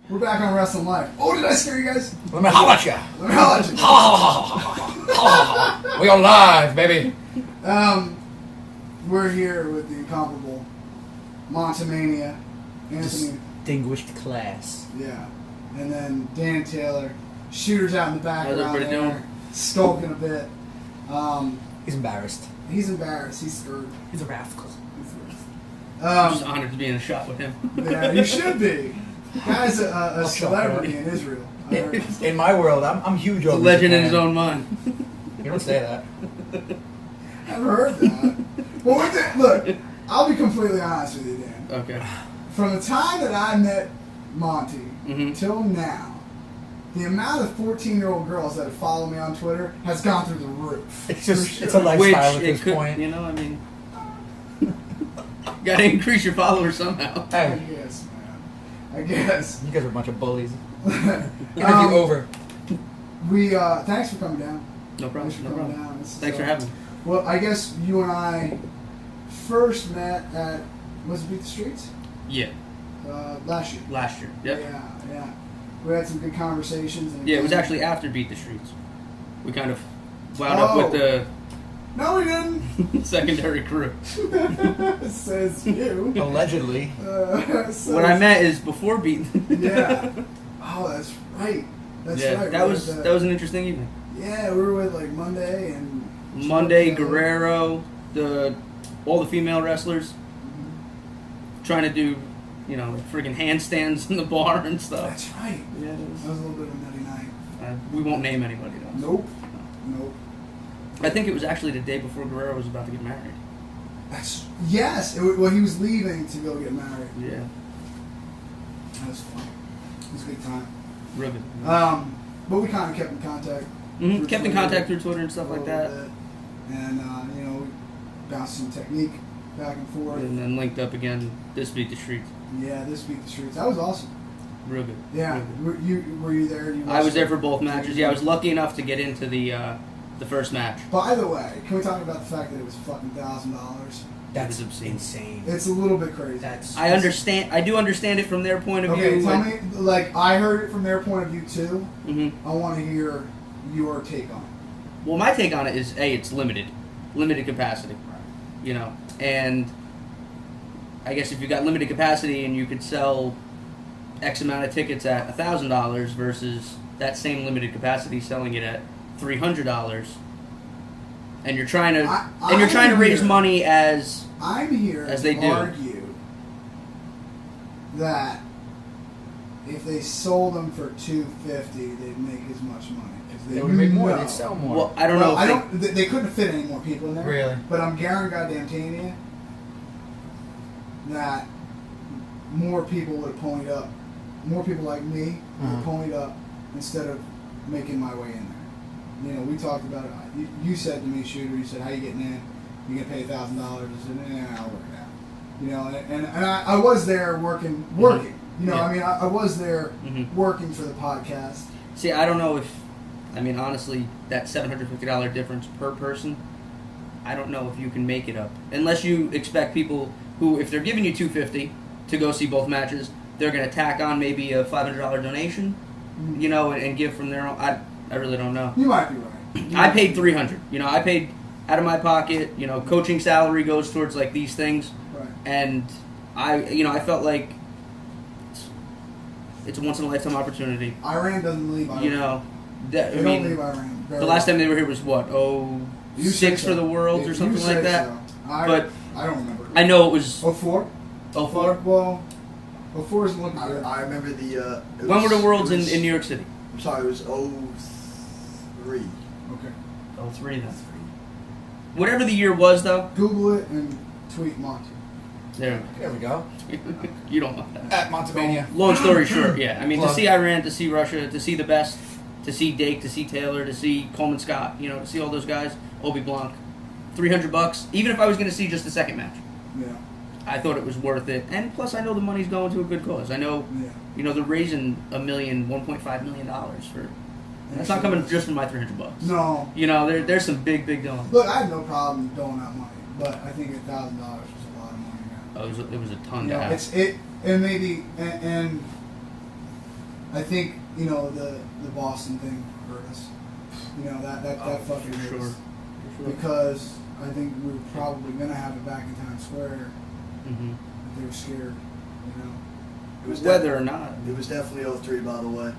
We're back on Wrestling Live. Oh, did I scare you guys? Let me holler at you. Let me holler at you. We are live, baby. We're here with the incomparable Montamania, Anthony. Distinguished class. Yeah. And then Dan Taylor. Shooters out in the background How's everybody there. doing? Skulking a bit. He's embarrassed. He's embarrassed. He's scared. He's a rascal. I'm just honored to be in a shot with him. Yeah, you should be. Guy's a celebrity in Israel. I heard. In my world, I'm huge He's a over legend in Japan. his own mind. You don't say that. I've heard that. Well, look, I'll be completely honest with you, Dan. Okay. From the time that I met Monty Mhm. till now, the amount of 14-year-old girls that have followed me on Twitter has gone through the roof. It's just, For it's a sure. lifestyle at Which this it could, point. you know, I mean, gotta increase your followers somehow. I Hey, guess, man. I guess. you guys are a bunch of bullies. Interview Um, over. We thanks for coming down. No problem. Thanks for No coming problem. down. This is, Thanks for having me. Well, I guess you and I first met at was it Beat the Streets Yeah, last year. last year. Yep. Yeah. We had some good conversations. And Yeah, it was actually after Beat the Streets. We kind of wound up with the No, we didn't. secondary crew. Says you. Allegedly. Says, What I meant is before Beat. Yeah. Oh, that's right. That's yeah, right. that We was had that was an interesting evening. Yeah, we were with like Monday and Monday, Yeah. Guerrero, all the female wrestlers, trying to do, you know, friggin' handstands in the bar and stuff. That's right. Yeah, That was a little bit of a nutty night. we won't name anybody though. Nope. Nope. I think it was actually the day before Guerrero was about to get married. That's yes. Well, he was leaving to go get married. Yeah, That was fun. It was a good time. real good. But we kind of kept in contact. Mhm, through kept in Twitter contact through Twitter and stuff a like little that, bit. And you know, we bounced some technique back and forth. and then linked up again. This Beat the Streets, Yeah, this Beat the Streets. That was awesome. real good. Yeah. Real good. Were you there? You I was there for watched both it? matches. Yeah, I was lucky enough to get into the first match. By the way, can we talk about the fact that it was fucking $1,000? That's It was obscene. insane. It's a little bit crazy. That's. I understand. I do understand it from their point of Okay, view. tell me, like, I heard it from their point of view too. hmm I want to hear your take on it. Well, my take on it is, it's limited capacity, you know, and I guess if you got limited capacity and you could sell X amount of tickets at $1,000 versus that same limited capacity selling it at $300, and you're trying to I'm raise here. money as I'm here As to they do. argue that if they sold them for $250, they'd make as much money. 'Cause They would make more. know- They'd sell more. well, I don't Well, know. I If don't. They couldn't fit any more people in there. Really? But I'm guaranteeing you that more people would have ponied up. More people like me would have ponied up instead of making my way in there. You know, we talked about it. You said to me, Shooter, you said, how you getting in? You gonna pay $1,000? I said, I'll work it out. You know, and I was there working. You know, Yeah. I mean, I was there Mhm. working for the podcast. See, I don't know if, I mean, honestly, that $750 difference per person, I don't know if you can make it up. Unless you expect people who, if they're giving you $250 to go see both matches, they're going to tack on maybe a $500 donation, you know, and give from their own. I really don't know. You might be right. I paid $300. You know, I paid out of my pocket. You know, coaching salary goes towards like these things, Right. and I felt like it's a once in a lifetime opportunity. Iran doesn't leave Iran. You know, that, They I don't mean, leave Iran. the last time they were here was what? You say 06 so. for the Worlds If or something you like say that. so. But I don't remember. I know it was 04? 04. Well, 04 is looking good. I remember the. When were the Worlds in New York City? I'm sorry, it was 03. Okay. 03 then. Whatever the year was, though. Google it and tweet Monty. There. There we go. You don't want that. At Montamania. Long story short, yeah. I mean, to Plug. see Iran, to see Russia, to see the best, to see Dake, to see Taylor, to see Coleman Scott, you know, to see all those guys, Obi Blanc, $300. Even if I was going to see just the second match, Yeah. I thought it was worth it. And plus, I know the money's going to a good cause. I know, Yeah. you know, they're raising $1.5 million for. That's not coming just from my $300. No. You know, there's some big dollars. Look, I have no problem doling out money, but I think $1,000 was a lot of money. Man. Oh, it was a ton You to know, have. and maybe and I think the Boston thing hurt us. That fucking for hurt us. sure. Because I think we were probably gonna have it back in Times Square. Mm-hmm. They were scared. It was Whether or not. It was definitely '03, by the way.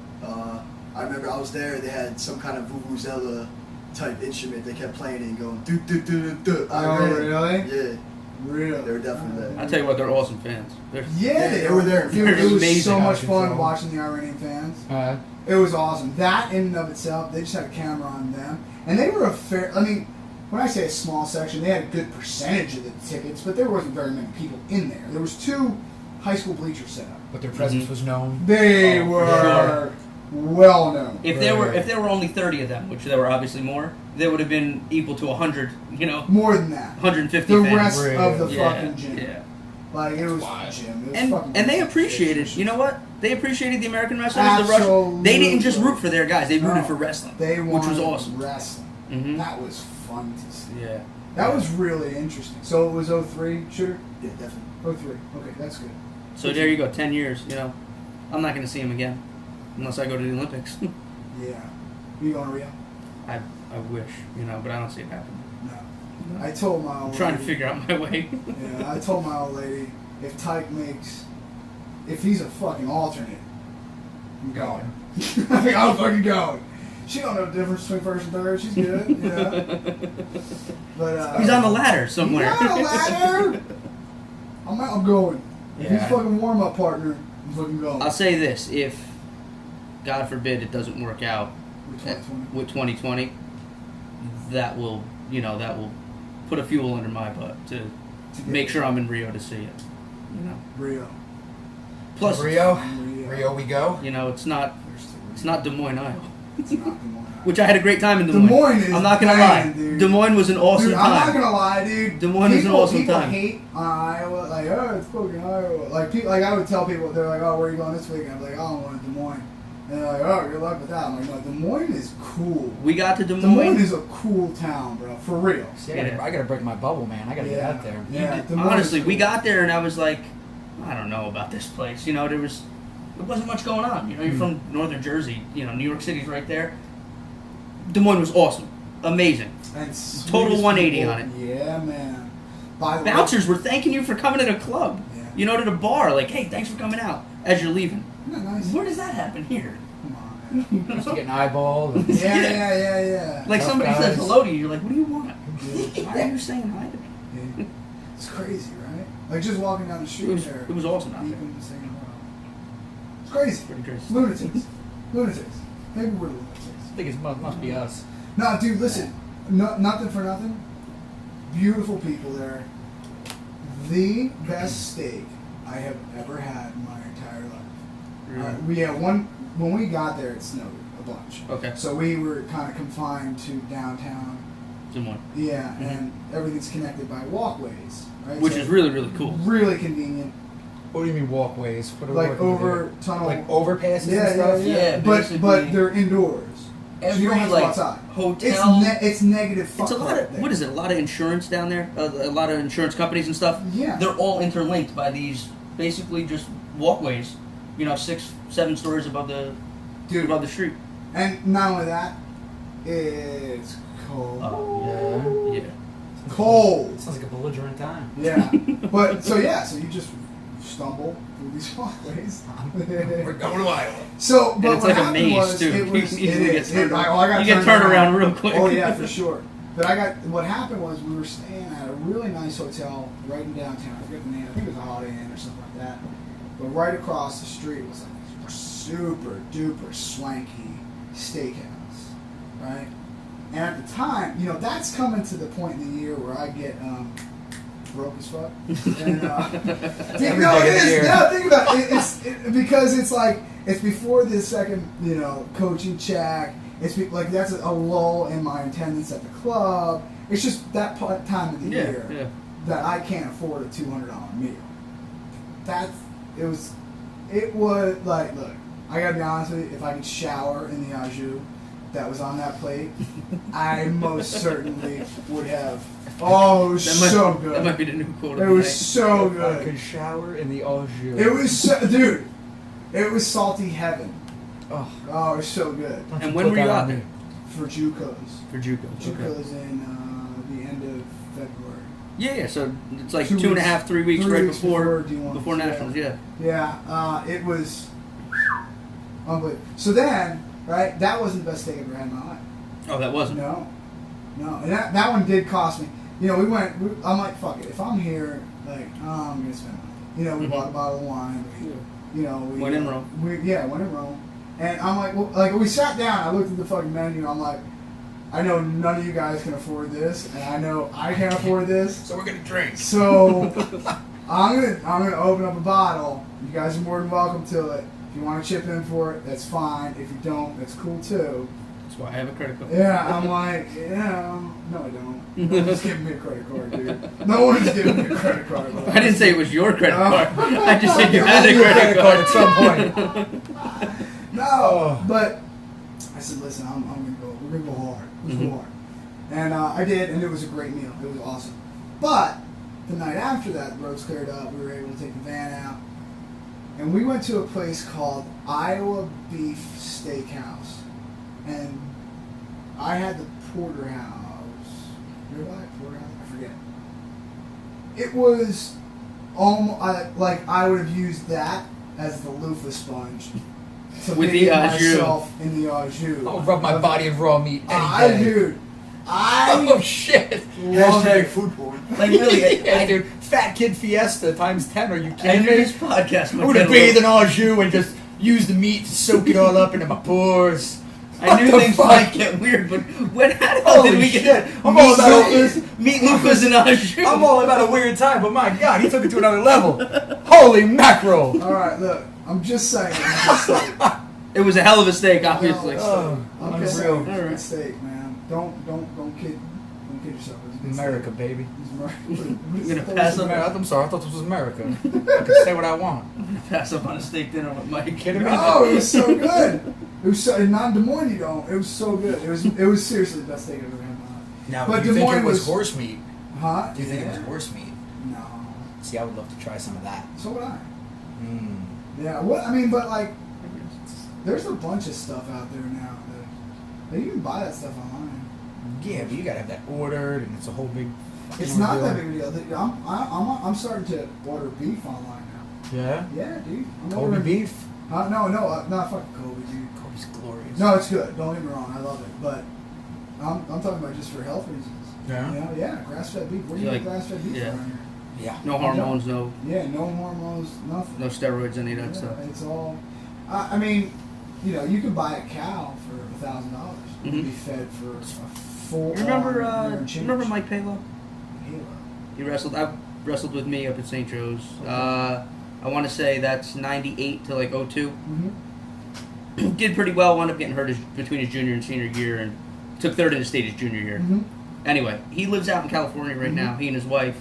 I remember I was there. They had some kind of vuvuzela type instrument. They kept playing it and going do do do do do. Really? Yeah. Really? They were definitely there. I'll tell you what, they're awesome fans. They were there. Dude, it was Amazing. so much I can fun tell. watching the Iranian fans. It was awesome. That in and of itself, they just had a camera on them, and they were a fair. I mean, when I say a small section, they had a good percentage of the tickets, but there wasn't very many people in there. There was 2 high school bleachers set up. But their presence was known. They Oh, for were well known. If there were only 30 of them, which there were obviously more, they would have been equal to 100. More than that. 150 The fans. rest of the Yeah, fucking gym. yeah. Like it was Why? gym. It was And fucking they awesome. appreciated. You know what? They appreciated the American wrestlers. The Absolutely. Russian. They didn't just root for their guys. They rooted No. for wrestling, They which was wanted awesome. wrestling. Mhm. That was fun to see. Yeah. That was really interesting. So it was 03 shooter? Yeah, definitely. 03. Okay, that's good. So there you go. 10 years. I'm not going to see him again, unless I go to the Olympics. Yeah. You going to Rio? I wish, but I don't see it happening. No. I told my old I'm trying to lady, figure out my way. Yeah, I told my old lady if Tyke if he's a fucking alternate, I'm going. I'm fucking going. She don't know the difference between first and third. She's good, But He's on the ladder somewhere. He's on the ladder. I'm going. If Yeah. he's fucking warm up partner, I'm fucking going. I'll say this: if God forbid it doesn't work out With 2020. with 2020, that will put a fuel under my butt to To make get sure I'm in Rio to see it. Rio. Plus, Rio, Rio. Rio we go. it's not Des Moines, Iowa, It's not Des Moines. which I had a great time in Des Des Moines. Moines is I'm not gonna banging, lie, dude. Des Moines was an awesome Dude, I'm not time. gonna lie, dude. Des Moines is an awesome people time. hate on Iowa, like, oh, it's fucking Iowa. Like, people, like I would tell people, they're like, oh, where are you going this weekend? I'm like, oh, I'm going to Des Moines. And they're like, oh, good luck with that. I'm like, no, Des Moines is cool. We got to Des Des Moines Moines. is a cool town, bro, for real. See, I gotta break my bubble, man. I gotta get out there. Yeah, Des Moines Honestly, is we cool. got there and I was like, I don't know about this place. There wasn't much going on. You're from northern Jersey. New York City's right there. Des Moines was awesome, amazing. And Total sweetest 180 people. on it. Yeah, man. By the way, Bouncers were thanking you for coming to the club. Yeah. To the bar, like, hey, thanks for coming out as you're leaving. Isn't that nice? Where does that happen here? Come on, man. Just getting eyeballed. And Yeah. Like Tough somebody says guys. hello to you, you're like, what do you want? Yeah. Why are you saying hi to me? Yeah. It's crazy, right? Like just walking down the street there. It was awesome out there. Even saying hello. It's crazy. Pretty crazy. Lunatics. Lunatics. Maybe we're lunatics. I think it must be us. No, dude, listen. No, nothing for nothing. Beautiful people there. The best steak I have ever had in my entire life. We had one when we got there. It snowed a bunch. Okay. So we were kind of confined to downtown. Des Moines. Yeah, and everything's connected by walkways, right? Which So is really, really cool. really convenient. What do you mean walkways? What are Like what do you over do? tunnel. Like overpasses yeah, and stuff? Yeah, But basically- they're indoors. So you don't Every have to go like outside. hotel. It's negative. It's a fuck lot right of there. what is it? A lot of insurance down there. A lot of insurance companies and stuff. Yeah. They're all interlinked by these basically just walkways. 6, 7 stories above the street. And not only that, it's cold. Oh yeah. Cold. Sounds like a belligerent time. Yeah. so you just stumble through these walkways. We're going to Iowa. So, And but it's what like a happened maze was, too. It was, You easily it get is. turned I around. got You get turned turned around real quick. Oh yeah, for sure. But what happened was we were staying at a really nice hotel right in downtown. I forget the name. I think it was a Holiday Inn or something like that. But right across the street was like a super duper swanky steakhouse, right? And at the time, that's coming to the point in the year where I get broke as fuck. And, Every no, day it of the is. year. No, think about it. Because it's like it's before the second, coaching check. It's like that's a lull in my attendance at the club. It's just that time of the year that I can't afford a $200 meal. It was like, look, I gotta be honest with you. If I could shower in the au jus that was on that plate, I most certainly would have. Oh, it was so good. That might be the new quote. It of the was night. so I could good. shower in the au jus. It was dude. It was salty heaven. Oh, it's so good. Don't And you when put were you that out on there? me. For JUCOs. For JUCO. Okay. JUCOs in the end of February. Yeah, so it's like 2 2.5, weeks. 3 weeks 3 right weeks before D1s, nationals. Yeah. Yeah, it was unbelievable. So then, right, that wasn't the best steak I've ever had in my life. Oh, that wasn't. No. And that one did cost me. You know, I'm like, fuck it. If I'm here, like, I'm going to spend money. You know, we bought a bottle of wine. We When in Rome. When in Rome. And I'm like, well, like, we sat down. I looked at the fucking menu. I'm like, I know none of you guys can afford this, and I know I can't afford this. So we're gonna drink. So I'm gonna open up a bottle. You guys are more than welcome to it. If you want to chip in for it, that's fine. If you don't, that's cool too. That's why I have a credit card. Yeah, I'm like, yeah, no, I don't. No one's giving me a credit card, dude. No one's giving me a credit card. Bro. I didn't say it was your credit No. card. I just said you I had a owe you a credit card at some point. No, but I said, listen, I'm gonna go. We're gonna go hard. Let's go hard. And I did, and it was a great meal. It was awesome. But the night after that, the roads cleared up. We were able to take the van out, and we went to a place called Iowa Beef Steakhouse, and I had the porterhouse. Ribeye porterhouse? I forget. It was almost like I would have used that as the loofah sponge to With bathe the au jus. myself in the au jus. I'll rub my body in raw meat any day. Dude, Oh shit! love Hashtag it. food porn. Like really, Yeah, dude, fat kid fiesta times 10. Are you I kidding do me? this podcast. I would have bathed in au jus and just used the meat to soak it all up into my pores. I knew What the things fuck? might get weird, but when how the hell Holy did we get shit. I'm all about meat loofahs and au jus? I'm all about a weird time, but my god, he took it to another level. Holy mackerel! All right, look, I'm just saying. It's a steak. It was a hell of a steak, obviously. Oh, I'm just unreal. saying, it's a steak, man. Don't kid yourself. It's a good America, steak. baby. It's America. You're gonna pass up. I'm sorry, I thought this was America. I can say what I want. Pass up on a steak dinner with Mike. You kidding me? No, it was so good. It was so, not in Des Moines, you don't. It was so good. It was seriously the best steak I've ever had in my life. Now, But do you Des think it Moines was was- horse meat? Huh? Do you think it Yeah. was horse meat? No. See, I would love to try some of that. So would I. Mm. Yeah. What I mean, but like, there's a bunch of stuff out there now that you can buy that stuff online. Yeah, but you gotta have that ordered, and it's a whole big. It's not that big a deal. I'm starting to order beef online now. Yeah. Yeah, dude. I'm Kobe ordering beef. No, not fucking Kobe, dude. Kobe's glorious. No, it's good. Don't get me wrong. I love it, but I'm talking about just for health reasons. Yeah. You know, yeah, grass-fed beef. Where do you Like- get grass-fed beef yeah. around here? Yeah. No hormones, no Yeah, no hormones, nothing. no steroids, any of that Yeah, stuff. It's all. I mean, you know, you can buy a cow for $1,000 and Mhm. be fed for a full. You remember? year and change. Remember Mike Palo? Halo. He wrestled. I wrestled with me up at St. Joe's. I want to say that's '98 to like '02. Mm-hmm. Did pretty well. Wound up getting hurt between his junior and senior year, and took third in the state his junior year. Mm-hmm. Anyway, he lives out in California right Mhm. now. He and his wife,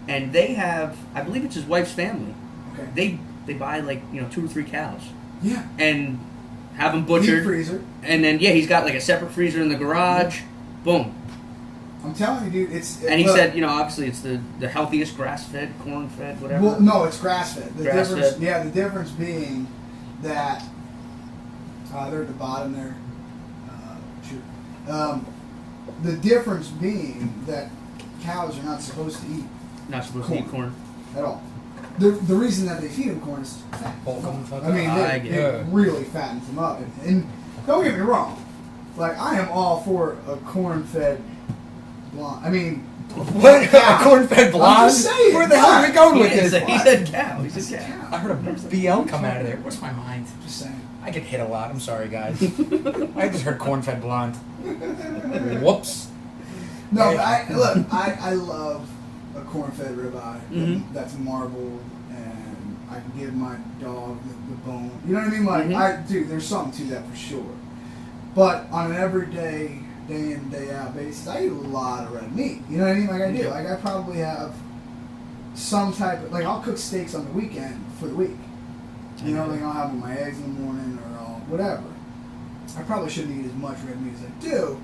and they have. I believe it's his wife's family. Okay. They buy like 2 or 3 cows Yeah. and have them Deep butchered. freezer. And then he's got like a separate freezer in the garage. Boom. I'm telling you, dude. It's. And he look, said, obviously it's the healthiest grass-fed, corn-fed, whatever. Well, no, it's grass-fed. The Grass-fed. difference, yeah, the difference being that they're at the bottom there. The difference being that cows are not supposed to eat Not supposed to eat corn. at all. The reason that they feed them corn is fat. Bulk 'em, fuck I mean, I it get it. really fattens them up. And don't get me wrong, like I am all for a corn-fed blonde. I mean, What? A corn-fed blonde? I'm just saying. Where the hell are we going with this? He said cow. He said cow. I heard a BL come out of there. What's my mind? Just saying. I get hit a lot. I'm sorry, guys. I just heard corn-fed blonde. Whoops. No, but I love a corn-fed ribeye Mhm. that's marbled, and I can give my dog the bone. You know what I mean? Like, Mhm. dude, there's something to that for sure. But on an everyday, day in, day out basis, I eat a lot of red meat. You know what I mean? Like I do. Yeah. Like I probably have some type of, like I'll cook steaks on the weekend for the week. You know, like I'll have my eggs in the morning or whatever. I probably shouldn't eat as much red meat as I do,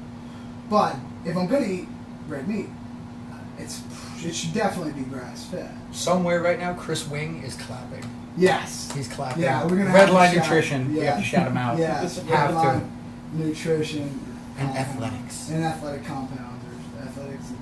but if I'm gonna eat red meat, It should definitely be grass fed. Somewhere right now, Chris Wing is clapping. Yes. He's clapping. Yeah, we're gonna Red have to Line shout- Nutrition. We yeah. have to shout him out. Yes, Have to. Red Line Nutrition And athletics. and athletic compounds or athletics and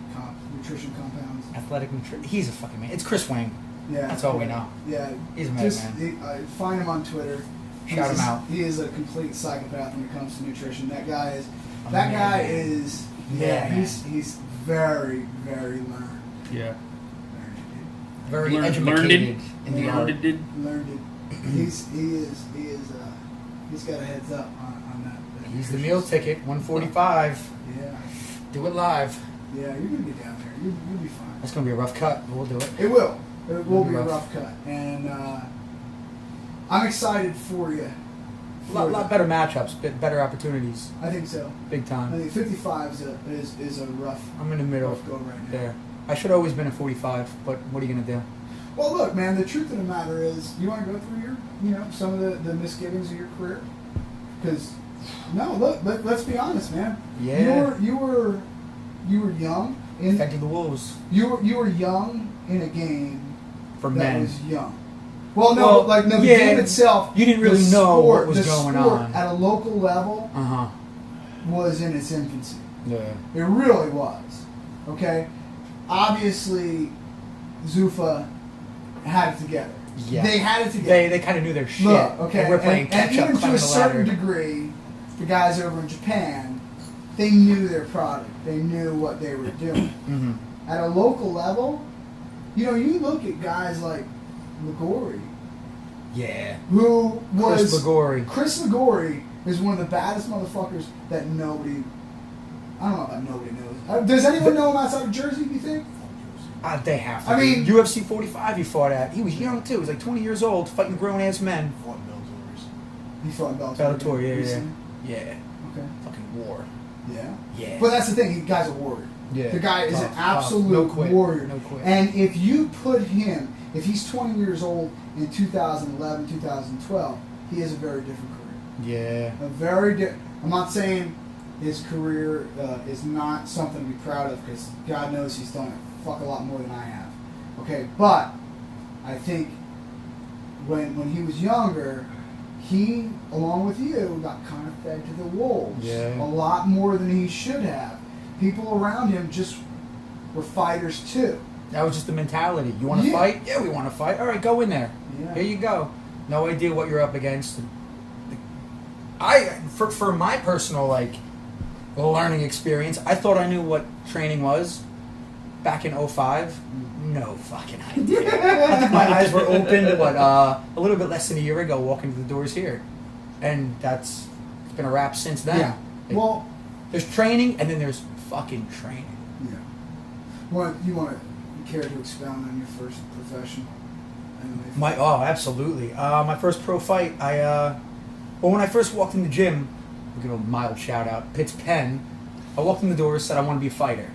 nutrition compounds. Athletic Nutrition. He's a fucking man. It's Chris Wing. Yeah, That's all we know. Yeah, He's a madman. Find him on Twitter. Shout him out. He is a complete psychopath when it comes to nutrition. That guy is. A That guy madman. is. Yeah, Yeah, man. he's very very learned. Yeah. Very Learned- educated in the art. Learned it. Learned it. He's got a heads up on that. He's the meal ticket, 145. Yeah, Do it live. yeah, you're gonna get down there. You'll be fine. That's going to be a rough cut, but we'll do it. It will. It will be a Rough. rough cut, and I'm excited for you. A lot better matchups, better opportunities. I think so. Big I time. think 55 is a rough. I'm in the middle Rough go right now. there. I should have always been a 45, but what are you going to do? Well, look, man. The truth of the matter is, you want to go through some of the misgivings of your career, because no, look. Let's be honest, man. Yeah. You were young. Fed to the wolves. You were young in a game For that men. was young. Well, no, Well, the yeah, game itself. you didn't really the know sport- what was the going sport on. at a local level Uh-huh. was in its infancy. Yeah. It really was. Okay? Obviously, Zuffa had it together. Yeah. They had it together. They kind of knew their shit. Look, okay, And we're playing and catch up, even to climbing a the certain ladder. degree, the guys over in Japan, they knew their product. They knew what they were doing. Mm-hmm. At a local level, you look at guys like Ligori, Yeah. who was Chris Ligori. Chris Ligori is one of the baddest motherfuckers that nobody. I don't know about nobody knows. Does anyone know him outside of Jersey? Do you think? They have to. I mean- UFC 45 he fought at. He was young too. He was like 20 years old, fighting grown-ass men. Fought Bellator's. He fought in Bellator. Bellator, yeah. recently? Yeah. Okay. Fucking war. Yeah. Yeah. But that's the thing. The guy's a warrior. Yeah. The guy is an Tough, absolute no quit. warrior. No quit. And if you put him, if he's 20 years old in 2011, 2012, he has a very different career. Yeah. A very I'm not saying his career is not something to be proud of, because God knows he's done a fuck a lot more than I have. Okay, but I think when he was younger, he, along with you, got kind of fed to the wolves. Yeah. A lot more than he should have. People around him just were fighters too. That was just the mentality. You want to Yeah. fight? Yeah, we want to fight. All right, go in there. Yeah. Here you go. No idea what you're up against. For my personal learning experience, I thought I knew what training was back in 05. No fucking idea. I think my eyes were opened a little bit less than a year ago, walking through the doors here, and it's been a wrap since then. Yeah. Well, There's training, and then there's fucking training. yeah. You care to expound on your first professional MMA fight? Absolutely. My first pro fight, when I first walked in the gym, we'll give a mild shout out, Pitt's Pen. I walked in the door, said I want to be a fighter.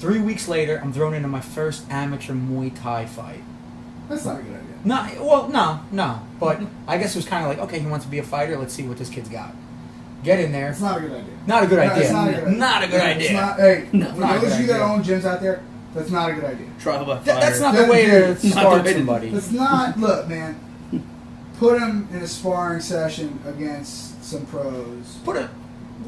3 weeks later, I'm thrown into my first amateur Muay Thai fight. That's not a good idea. No. But I guess it was kind of like, okay, he wants to be a fighter. Let's see what this kid's got. Get in there. It's not a good idea. Not a good No, idea. it's not a good idea. Not a good No, idea. It's not, hey, No, for not a those good of you that idea. own gyms out there, that's not a good idea. Trial by fire. That's not the That- way dude, to not start the way to- somebody. It's not. Look, man. Put him in a sparring session against some pros.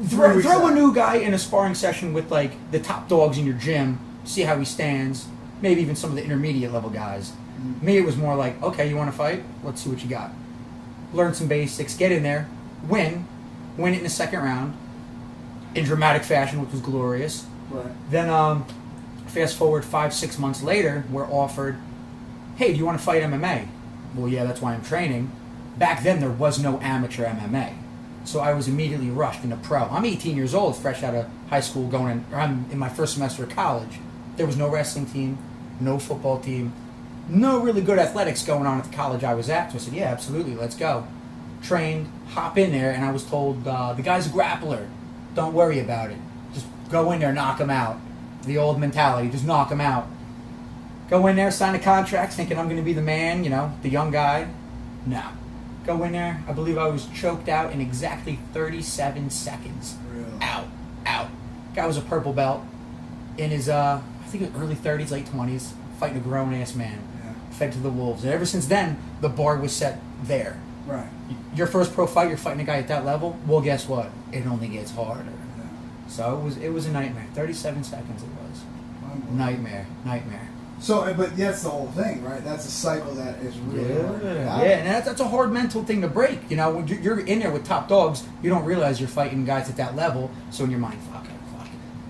Throw weeks a out. new guy in a sparring session with the top dogs in your gym. See how he stands. Maybe even some of the intermediate level guys. Mhm. Me, it was more like, okay, you want to fight? Let's see what you got. Learn some basics. Get in there. Win it in the second round in dramatic fashion, which was glorious. Right. Then, fast forward 5-6 months later, we're offered, hey, do you want to fight MMA? Well, yeah, that's why I'm training. Back then, there was no amateur MMA. So I was immediately rushed into pro. I'm 18 years old, fresh out of high school, I'm in my first semester of college. There was no wrestling team, no football team, no really good athletics going on at the college I was at. So I said, yeah, absolutely, let's go. Trained, hop in there, and I was told, the guy's a grappler. Don't worry about it. Just go in there, knock him out. The old mentality, just knock him out. Go in there, sign a contract, thinking I'm going to be the man, the young guy. No. Go in there. I believe I was choked out in exactly 37 seconds. Real. Out. Guy was a purple belt. In his I think early 30s, late 20s, fighting a grown ass man, Yeah. fed to the wolves. And ever since then, the bar was set there. Right. Your first pro fight, you're fighting a guy at that level. Well, guess what? It only gets harder. Yeah. So it was a nightmare. 37 seconds it was. Nightmare. So, but that's the whole thing, right? That's a cycle that is really hard. Yeah, and that's a hard mental thing to break. You know, when you're in there with top dogs, you don't realize you're fighting guys at that level. So in your mind, fuck,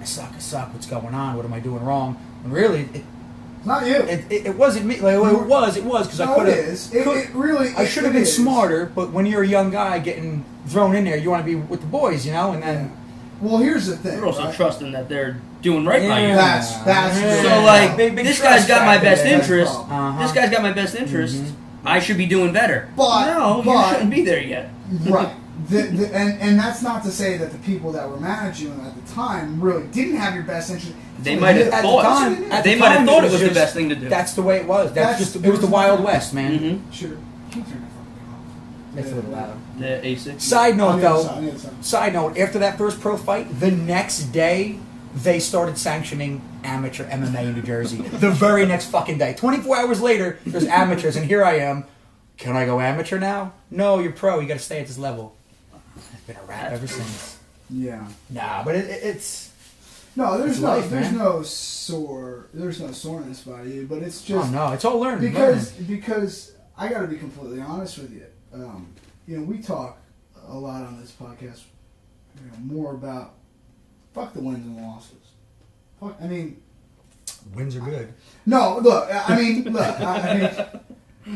I suck. What's going on? What am I doing wrong? And really, It's not you. it wasn't me. Like, well, it was because I could have. It is. It really. I should have been is. smarter. But when you're a young guy getting thrown in there, you want to be with the boys, you know, and then. Yeah. Well, here's the thing. You're also right? trusting that they're doing right by you. That's Yeah. So like, Big this trust guy's got my factor best there. interest. Uh-huh. This guy's got my best interest. I should be doing better. But- you shouldn't be there yet. Right. And that's not to say that the people that were managing you at the time really didn't have your best interest. They might have At the thought. time- at They the might have time, thought it was the just- best thing to do. That's the way it was. That's- It was the Wild West, man. Mm-hmm. Sure. Can you turn that fucking off? It's a little loud. The A6. Side On note, the other though. side, on the other side. Side note: after that first pro fight, the next day they started sanctioning amateur MMA in New Jersey. The very next fucking day, 24 hours later, there's amateurs, and here I am. Can I go amateur now? No, you're pro. You got to stay at this level. It's been a wrap ever since. Yeah. Nah, but it's. No, there's It's no, life, there's man. no there's no soreness by you, but it's just Oh no, it's all learning. because I got to be completely honest with you. You know, we talk a lot on this podcast, you know, more about fuck the wins and losses. Fuck, I mean, wins are good. no, look, I mean,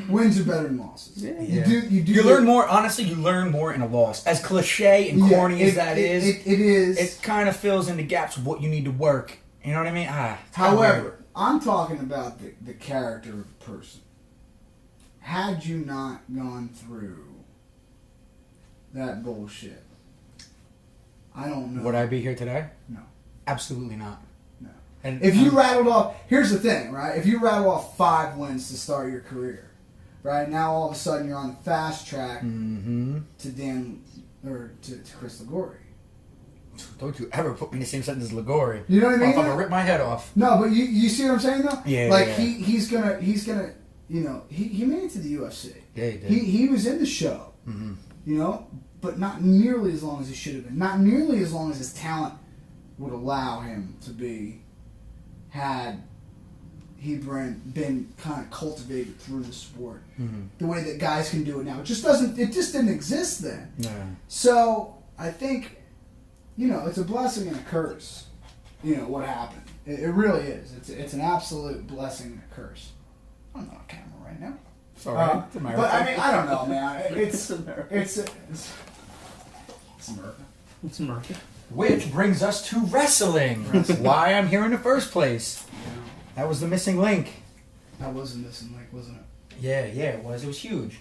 wins are better than losses. Yeah. You do. You learn more. Honestly, you learn more in a loss. As cliche and corny as that is, it is. it kind of fills in the gaps of what you need to work. You know what I mean? It's kinda However, weird. I'm talking about the character of the person. Had you not gone through that bullshit, I don't know. Would I be here today? No. Absolutely not. No. And If you rattled off, here's the thing, right? If you rattle off 5 wins to start your career, right now all of a sudden you're on the fast track to Dan or to Chris Ligori. Don't you ever put me in the same sentence as Ligori. You know what I mean? I'm gonna rip my head off. No, but you see what I'm saying though? Yeah. Like yeah. he's gonna you know he made it to the UFC. Yeah, he did. He was in the show. You know, but not nearly as long as he should have been. Not nearly as long as his talent would allow him to be, had he been kind of cultivated through the sport. The way that guys can do it now. It just didn't exist then. Yeah. So I think, you know, it's a blessing and a curse. You know what happened. It really is. It's an absolute blessing and a curse. I'm not on camera right now. It's all right. It's America. But I mean, I don't know, man. It's America. It's America. It's America. Which brings us to wrestling. Why I'm here in the first place. That was the missing link. That was a missing link, wasn't it? Yeah, it was. It was huge.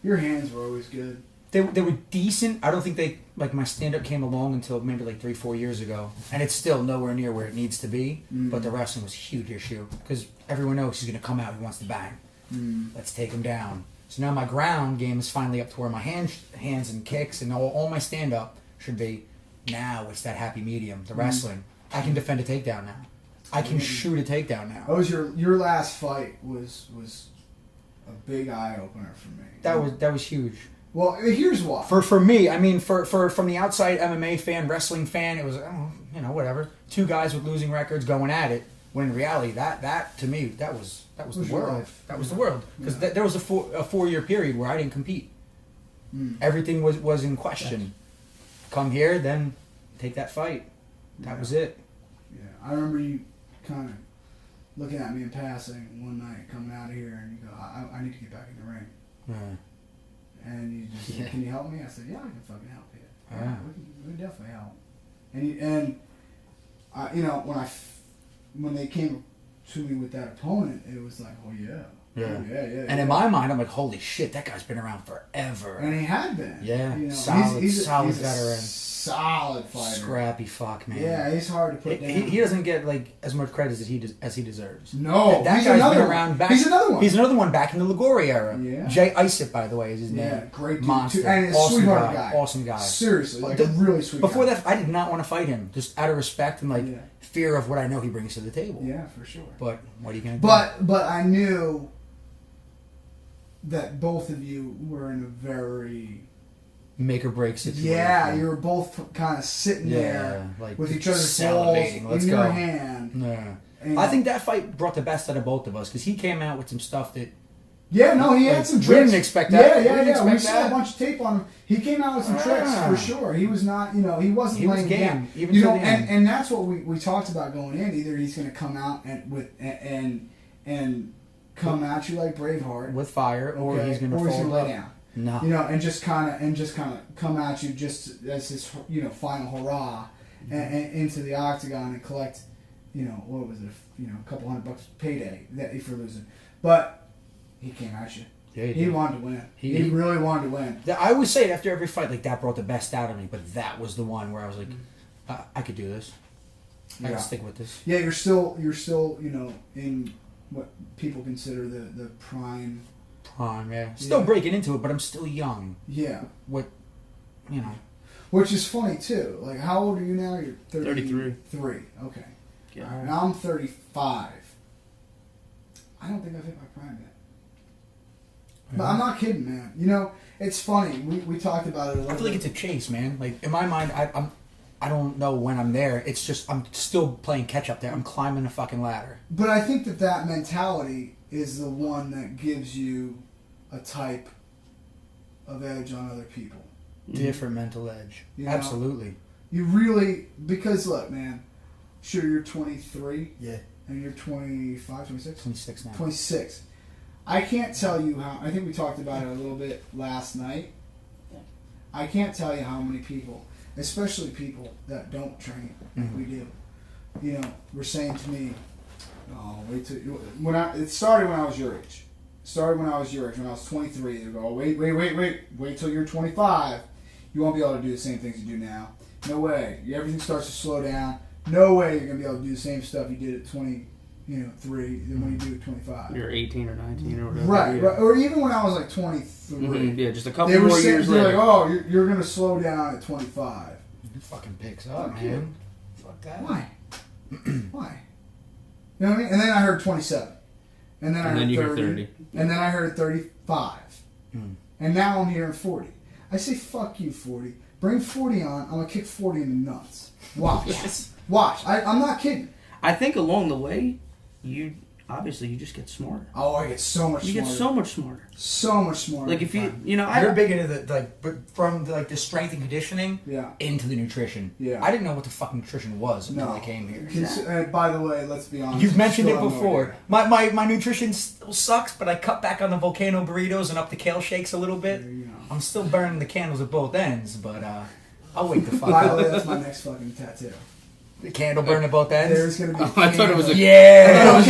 Your hands were always good. They were decent. I don't think they, like, my stand-up came along until maybe like 3-4 years ago. And it's still nowhere near where it needs to be. But the wrestling was a huge issue. Because everyone knows he's going to come out, he wants to bang. Let's take him down. So now my ground game is finally up to where my hands and kicks and all my stand-up should be. Now it's that happy medium, the wrestling. I can defend a takedown now. I can shoot a takedown now. That was your last fight was a big eye-opener for me. That was huge. Well, here's why. For me, I mean, for from the outside MMA fan, wrestling fan, it was, whatever. 2 guys with losing records going at it. When in reality, that to me, that was the your world. life. That was the world. Because Yeah. there was a 4-year period where I didn't compete. Everything was in question. Come here, then take that fight. That was it. Yeah, I remember you kind of looking at me in passing one night coming out of here, and you go, I need to get back in the ring. And you just said, can you help me? I said, yeah, I can fucking help you. Yeah, we can definitely help. And when they came to me with that opponent, it was like, oh yeah. Yeah. Oh, yeah. And in my mind, I'm like, holy shit, that guy's been around forever. And he had been. Yeah, You know, solid he's a veteran. Solid fighter. Scrappy fuck, man. Yeah, he's hard to put down. He doesn't get like as much credit as he deserves. No, that he's guy's another been one. around back. He's another one. He's another one back in the Ligori era. Yeah. Jay Isip, by the way, is his name. Yeah, great dude. Monster. Too. And he's a Awesome sweetheart guy. guy. Awesome guy. Seriously, like The- a really sweet Before guy. that, I did not want to fight him, just out of respect and like fear of what I know he brings to the table. Yeah, for sure. But what are you gonna do? But I knew that both of you were in a very make or break situation. Yeah, you were both kind of sitting there like with each other's balls in your hand. Yeah. And I think that fight brought the best out of both of us because he came out with some stuff that. Yeah, no, he had some we tricks. didn't expect that. Yeah. We saw a bunch of tape on him. He came out with some tricks for sure. He was not, he wasn't He was playing game, even you to know, the end. and that's what we talked about going in. Either he's going to come out and come at you like Braveheart with fire, or he's going to lay up. down. No, and just kind of come at you just as his final hurrah and into the octagon and collect what was it a couple $100 payday for losing, but he came at you. Yeah, he wanted to win. He really wanted to win. I always say it after every fight, like that brought the best out of me. But that was the one where I was like, I could do this. I can stick with this. Yeah, you're still in what people consider the prime. Yeah. Still breaking into it, but I'm still young. Yeah. Which is funny too. Like, how old are you now? You're 33. 3. Okay. Yeah. And I'm 35. I don't think I've hit my prime yet. But I'm not kidding, man. It's funny. We talked about it a little bit. I feel like it's a chase, man. Like in my mind, I don't know when I'm there. It's just I'm still playing catch up there. I'm climbing a fucking ladder. But I think that mentality is the one that gives you a type of edge on other people. Different mental edge. Absolutely. You really, because look, man, sure you're 23. Yeah. And you're 25, 26? 26 now. 26. I can't tell you how, I think we talked about it a little bit last night. Yeah. I can't tell you how many people, especially people that don't train like we do, were saying to me, oh, wait till, it started when I was your age. When I was 23, they would go, wait till you're 25. You won't be able to do the same things you do now. No way. Everything starts to slow down. No way you're going to be able to do the same stuff you did at 23 than when you do at 25. You're 18 or 19 or whatever. Right. Or even when I was like 23. Mm-hmm. Yeah, just a couple they were more saying, years they're later. like, oh, you're going to slow down at 25. It fucking picks up, man. Fuck that. Why? Why? You know what I mean? And then I heard 27. And then I heard 30. And then I heard 35. And now I'm hearing 40. I say, fuck you, 40. Bring 40 on. I'm going to kick 40 in the nuts. Watch. Yes. Watch. I'm not kidding. I think along the way, you just get smarter. Oh, I get so much smarter. You get so much smarter. So much smarter. Like if you you're big into from the strength and conditioning into the nutrition. Yeah. I didn't know what the fuck nutrition was until I came here. By the way, let's be honest. You've mentioned it before. My nutrition still sucks, but I cut back on the volcano burritos and up the kale shakes a little bit. I'm still burning the candles at both ends, but I'll wake the fuck By the up. way, that's my next fucking tattoo. The candle burn at both ends? There's going to be I thought it was a...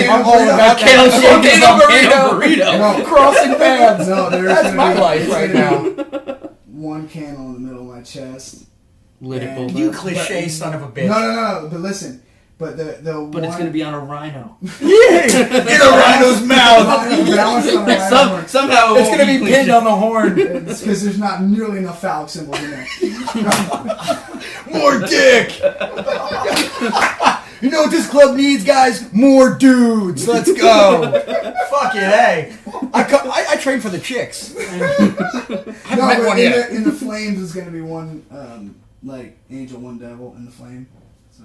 I'm all about Kale that. shake Volcano burrito. No, Crossing paths. No, That's my life right now. One candle in the middle of my chest. Lit it And- both You ends. cliche son of a bitch. No. But listen. But But it's going to be on a rhino. Yeah, in a rhino's mouth. Somehow It's gonna be pinned on the horn. It's because there's not nearly enough phallic symbols in there. More dick. You know what this club needs, guys? More dudes. Let's go. Fuck it, hey. I train for the chicks. I No, met but one yet. in the flames is going to be one angel, one devil in the flame. So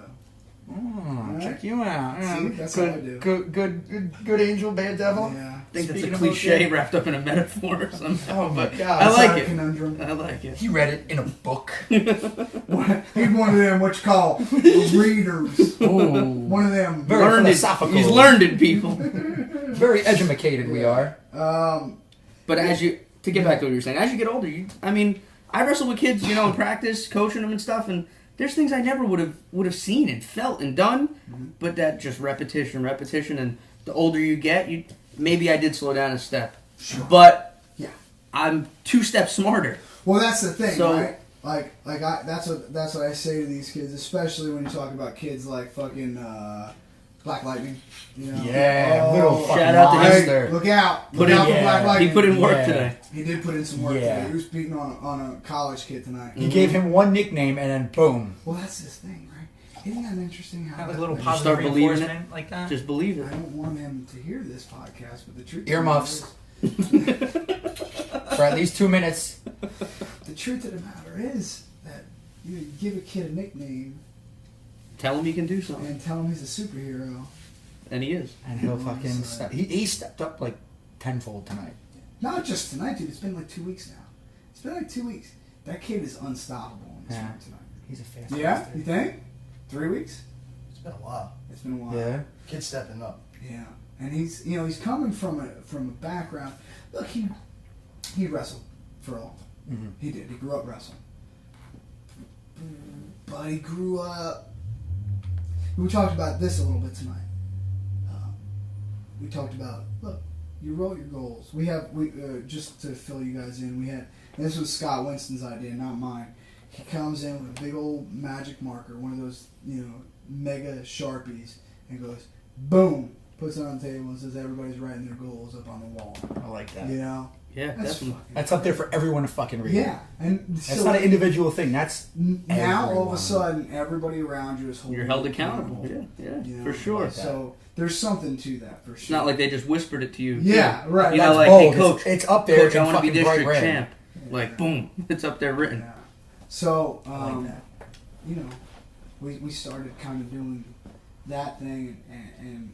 Check you out. See, that's what I do. Good angel, bad devil. Yeah. I think that's Speaking a of cliche okay. wrapped up in a metaphor somehow. Oh my but God. I It's like not a it. conundrum. I like it. He read it in a book. He's one of them, what you call, readers. Ooh. One of them. Very Learned philosophical. He's learned it, people. Very educated we are. But to get back to what you were saying, as you get older, I wrestle with kids, in practice, coaching them and stuff, and there's things I never would have seen and felt and done, but that just repetition, and the older you get, maybe I did slow down a step, but I'm 2 steps smarter. Well, that's the thing, So- right? That's what I say to these kids, especially when you talk about kids like fucking Black Lightning. Yeah, little fucking shout out to him. monster. Hey, look out! Put Look in- out for Black Lightning. He put in work Yeah. today. He did put in some work Yeah. today. He was beating on a college kid tonight. You gave him one nickname and then boom. Well, that's his thing, right? Isn't that interesting? How Have like a little that- Just positive start believing reinforcement like that. Just believe I it. don't want him to hear this podcast, but the truth. Earmuffs. Of the For at least 2 minutes. matter is, the truth of the matter is that you give a kid a nickname Tell him he can do something, and tell him he's a superhero. and he is. And he'll Yeah, fucking so- step. He stepped up like tenfold tonight. Not just tonight, dude. It's been like 2 weeks now. It's been like 2 weeks. That kid is unstoppable in this Yeah. fight tonight. He's a fast Yeah, bastard. you think? 3 weeks? It's been a while. It's been a while. Yeah. Kid's stepping up. Yeah, and he's coming from a background. Look, he wrestled for a long time. Mm-hmm. He did. He grew up wrestling, but he grew up. We talked about this a little bit tonight. We talked about, look, you wrote your goals. We just to fill you guys in. We had, and this was Scott Winston's idea, not mine. He comes in with a big old magic marker, one of those mega Sharpies, and goes, boom, puts it on the table and says everybody's writing their goals up on the wall. I like that. Yeah, Definitely. fucking That's up there for everyone to fucking read. yeah, and That's not an individual thing. That's now all of everyone. a sudden everybody around you is holding You're held you accountable. Yeah, for sure. Like that. So there's something to that for sure. It's not like they just whispered it to you. Yeah, right. You know, That's like, bold. hey, coach, It's up there coach, I in want to be fucking bright district red. champ. Like, boom, it's up there written. Yeah. So I like that. we started kind of doing that thing, and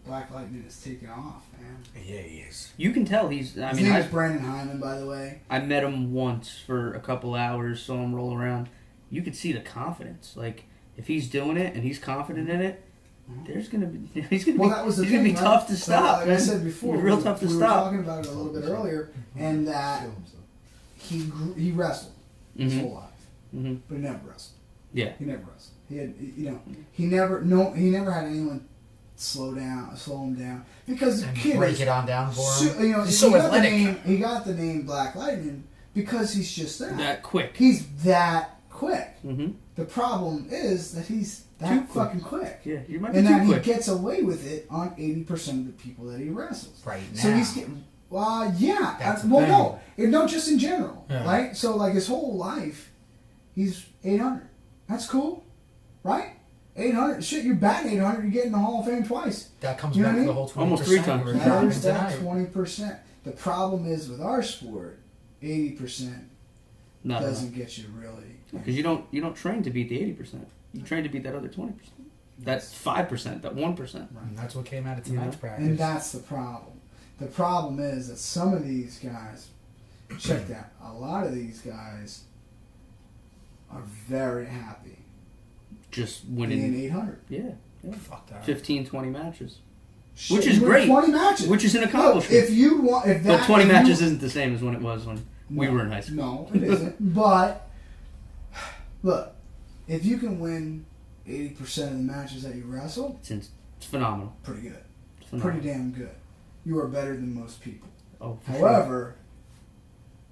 Black Lightning is taking off, man. Yeah, he is. You can tell he's. I His mean, name I is Brandon Hyman, by the way. I met him once for a couple hours, saw him roll around. You could see the confidence. Like, if he's doing it and he's confident in it, there's gonna be he's gonna Well, be that was the he's thing, gonna be right? tough to So, stop. like man. I said before, He's real tough to we were stop. talking about it a little bit earlier, and that he wrestled his Mhm. whole life, Mm-hmm. but he never wrestled. Yeah. He never wrestled. He had, he never had anyone slow him down because the And kid break is it on down for him. He's he so got athletic. He got the name Black Lightning because he's just that. That quick. He's that quick. Mm-hmm. The problem is that he's that Too quick. fucking quick. Yeah, you might be And too that quick. he gets away with it on 80% of the people that he wrestles. Right now. So he's getting, yeah. That's the well, no, just in general, Yeah. right? So like his whole life, he's 800. That's cool, right? 800. Shit, you're batting 800. You get in the Hall of Fame twice. That comes You know back what I to the mean? whole 20%. Almost 3 times. we were dropping There's that tonight. 20%. The problem is with our sport, 80% No, doesn't get you really. because you don't train to beat the 80%. You train to beat that other 20%. That's 5%. That 1%. And that's what came out of You know? tonight's practice. And that's the problem. The problem is that some of these guys, check that, a lot of these guys are very happy Just being winning. 800. Yeah. Fuck that. 15, 20 matches. Shit, Which is you win great. 20 matches. Which is an Look, accomplishment. if you want, if that, But 20 if you- matches isn't the same as when it was when we No, were in high school. No, it isn't. But look, if you can win 80% of the matches that you wrestle, It's phenomenal. pretty good. It's phenomenal. Pretty damn good. You are better than most people. Oh, for sure. However,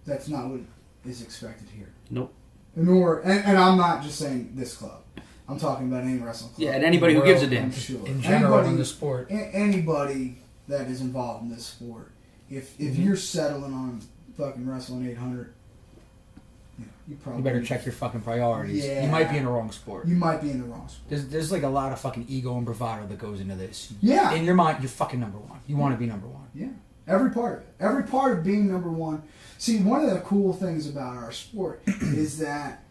that's not what is expected here. Nope. And I'm not just saying this club. I'm talking about any wrestling club. Yeah, and anybody who gives a damn. I'm sure. In general, Anybody- in the sport. Anybody that is involved in this sport, if Mm-hmm. you're settling on fucking wrestling 800, you probably You better check your fucking priorities. Yeah. You might be in the wrong sport. You might be in the wrong sport. There's like a lot of fucking ego and bravado that goes into this. Yeah. In your mind, you're fucking number one. You want to be number one. Yeah, every part of it. Every part of being number one. See, one of the cool things about our sport is that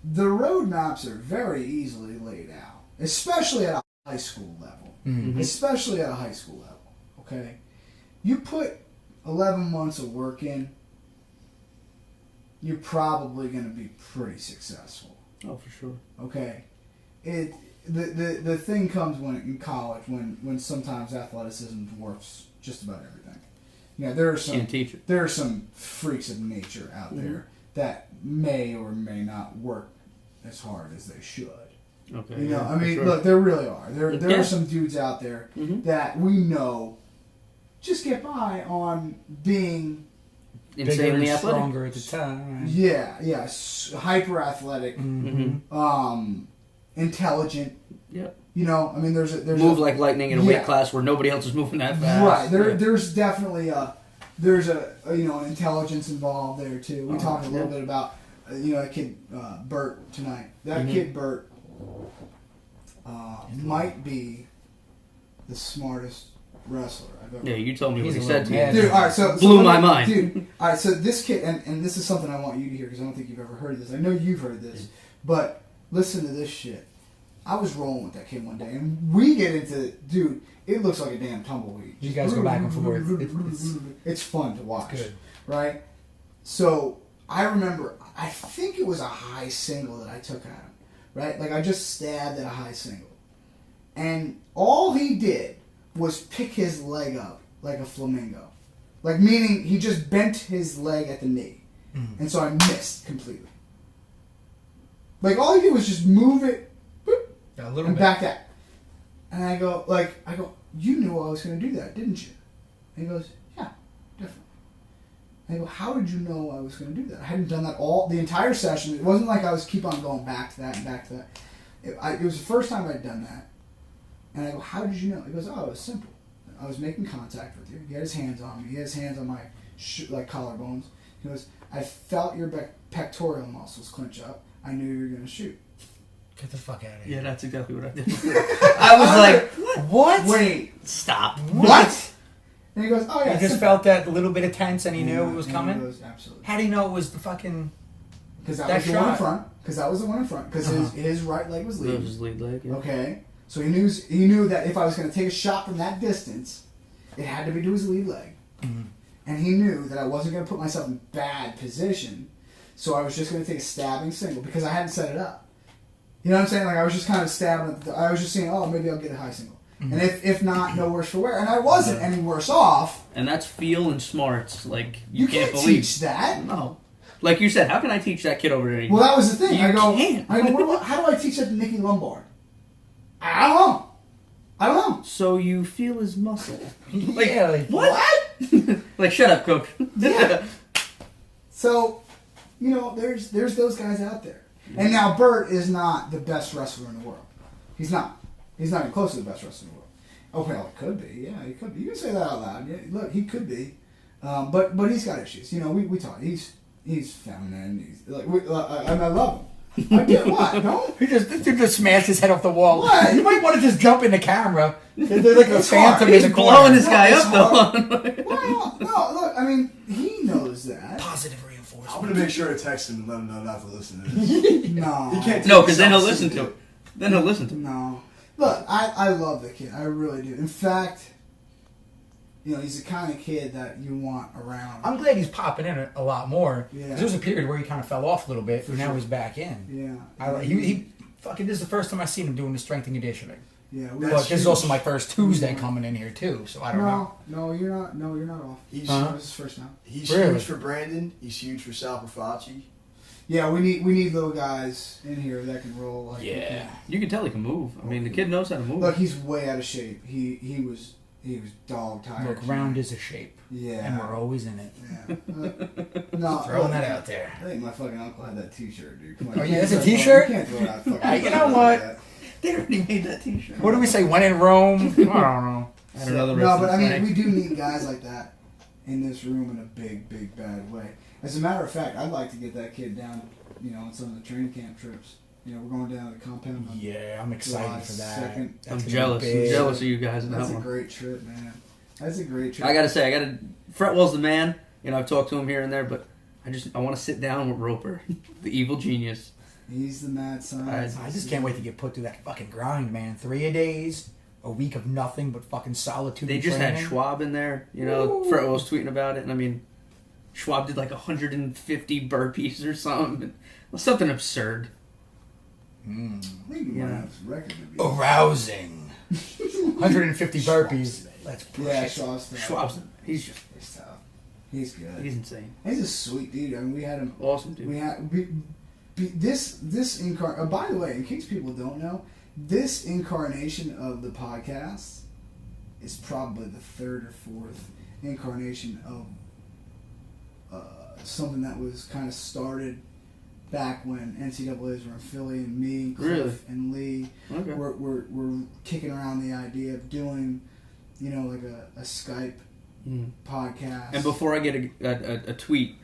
the roadmaps are very easily laid out, especially at a high school level. Mm-hmm. Especially at a high school level, okay? You put 11 months of work in, you're probably going to be pretty successful, Oh, for sure. okay? The thing comes when in college when sometimes athleticism dwarfs just about everything. Yeah, there are some Can't teach it. there are some freaks of nature out there that may or may not work as hard as they should. Okay. You know, yeah, I mean, for sure. look, there really are. There Yeah. are some dudes out there Mhm. that we know just get by on being, Bigger Insanely and athletic. stronger at the time. hyper athletic, Mm-hmm. intelligent. Yep. You know, I mean, there's Move like lightning in a weight Yeah. class where nobody else is moving that fast. right. Yeah. There's definitely an intelligence involved there too. We talked a little yeah. bit about that kid Bert tonight. That Mhm. kid Bert might be the smartest wrestler I've ever. Yeah, you told me what He's he a said to little you. mad. Dude, all right, so Blew my let me- mind. Dude, all right, so this kid, and this is something I want you to hear because I don't think you've ever heard this. I know you've heard this, but listen to this shit. I was rolling with that kid one day, and we get into, dude, it looks like a damn tumbleweed. You guys go back and forth. It's fun to watch. Good. Right? So, I remember, I think it was a high single that I took at him. Right? Like, I just stabbed at a high single. And all he did was pick his leg up like a flamingo. Like, meaning he just bent his leg at the knee. Mm. And so I missed completely. Like, all he did was just move it, boop, A little and bit. back that. And I go, you knew I was going to do that, didn't you? And he goes, yeah, definitely. And I go, how did you know I was going to do that? I hadn't done that the entire session. It wasn't like I was keep on going back to that and back to that. It was the first time I'd done that. And I go, how did you know? He goes, oh, it was simple. I was making contact with you. He had his hands on me. He had his hands on my collarbones. He goes, I felt your pectoral muscles clench up. I knew you were going to shoot. Get the fuck out of here. Yeah, that's exactly what I did. I was like, What? Wait, stop. what? And he goes, oh yeah. He just simple. felt that little bit of tense and he knew And it was he coming? goes, absolutely. How do you know it was the fucking... Because that That was the one in shot. front. Because that was the one in front. Because his right leg was That was leading. his lead leg. Yeah. Okay, so he knew that if I was going to take a shot from that distance, it had to be to his lead leg, and he knew that I wasn't going to put myself in bad position, so I was just going to take a stabbing single because I hadn't set it up. You know what I'm saying? Like I was just kind of stabbing. I was just saying, oh, maybe I'll get a high single, and if not, no worse for wear. And I wasn't any worse off. And that's feel and smarts. Like You can't can't believe. teach that. No. Like you said, how can I teach that kid over there? Well, that was the thing. You I go, can't. how do I teach that to Nicky Lombard? I don't know. I don't know. So you feel his muscle. Like, yeah, like, What? Like, shut up, coach. Yeah. So, there's those guys out there. And now Bert is not the best wrestler in the world. He's not. He's not even close to the best wrestler in the world. Oh, well, it could be. Yeah, he could be. You can say that out loud. Yeah, look, he could be. But he's got issues. We talk. He's feminine. He's like, I love him. I did what? No? This dude just smashed his head off the wall. What? You might want to just jump in the camera. They're like a It's phantom hard. in He's the corner. blowing this guy It's up, though. Well, no, look, I mean, he knows that. Positive I'm reinforcement. gonna make sure to text him and let him know not to listen to this. No. He can't. No, because then he'll listen to it. Then he'll listen to it. No. Look, I love the kid. I really do. In fact, he's the kind of kid that you want around. I'm glad he's popping in a lot more. Yeah. 'Cause there was a period where he kind of fell off a little bit, For and now sure. he's back in. Yeah. He fucking, this is the first time I've seen him doing the strength and conditioning. Yeah. But this is also my first Tuesday coming in here too, so I don't know. No, you're not. No, you're not off. He's This is first time. he's Really? huge for Brandon. He's huge for Sal Profaci. Yeah, we need little guys in here that can roll. Like Yeah. You can tell he can move. I mean, the kid knows how to move. Look, he's way out of shape. He was dog tired. Look, round is a shape, Yeah. and we're always in it. Yeah. No. Throwing look, that out there. I think my fucking uncle had that T-shirt, dude. Come on, Oh, you yeah, can't that's a throw- T-shirt? You can't throw it out. Fucking Hey, you know what? that. They already made that T-shirt. What do we say? When in Rome? I don't know. I don't know the No, rest but of I the mean, we facts. do need guys like that in this room in a big, big, bad way. As a matter of fact, I'd like to get that kid down, on some of the training camp trips. We're going down to the compound. On Yeah, I'm excited July for that. 2nd. That's I'm gonna be jealous. I'm big. jealous of you guys in That's that a one. great trip, man. That's a great trip. I gotta say, Fretwell's the man. I've talked to him here and there, but I want to sit down with Roper, the evil genius. He's the mad scientist. I just can't wait to get put through that fucking grind, man. 3-a-days, a week of nothing but fucking solitude. They and just had training. Schwab in there. Ooh. Fretwell was tweeting about it, and I mean, Schwab did like 150 burpees or something. Something absurd. I think he might Yeah. have his record to be. Arousing. 150 burpees. Let's push Yeah, it. Schwab's tough. Schwab's he's tough. He's good. he's insane. He's a sweet dude. I mean, we had him. Awesome dude. We had this incarnation. By the way, in case people don't know, this incarnation of the podcast is probably the third or fourth incarnation of something that was kind of started back when NCAAs were in Philly, and me, Cliff, Really? and Lee Okay. we're kicking around the idea of doing, like a Skype Mm. podcast. And before I get a tweet,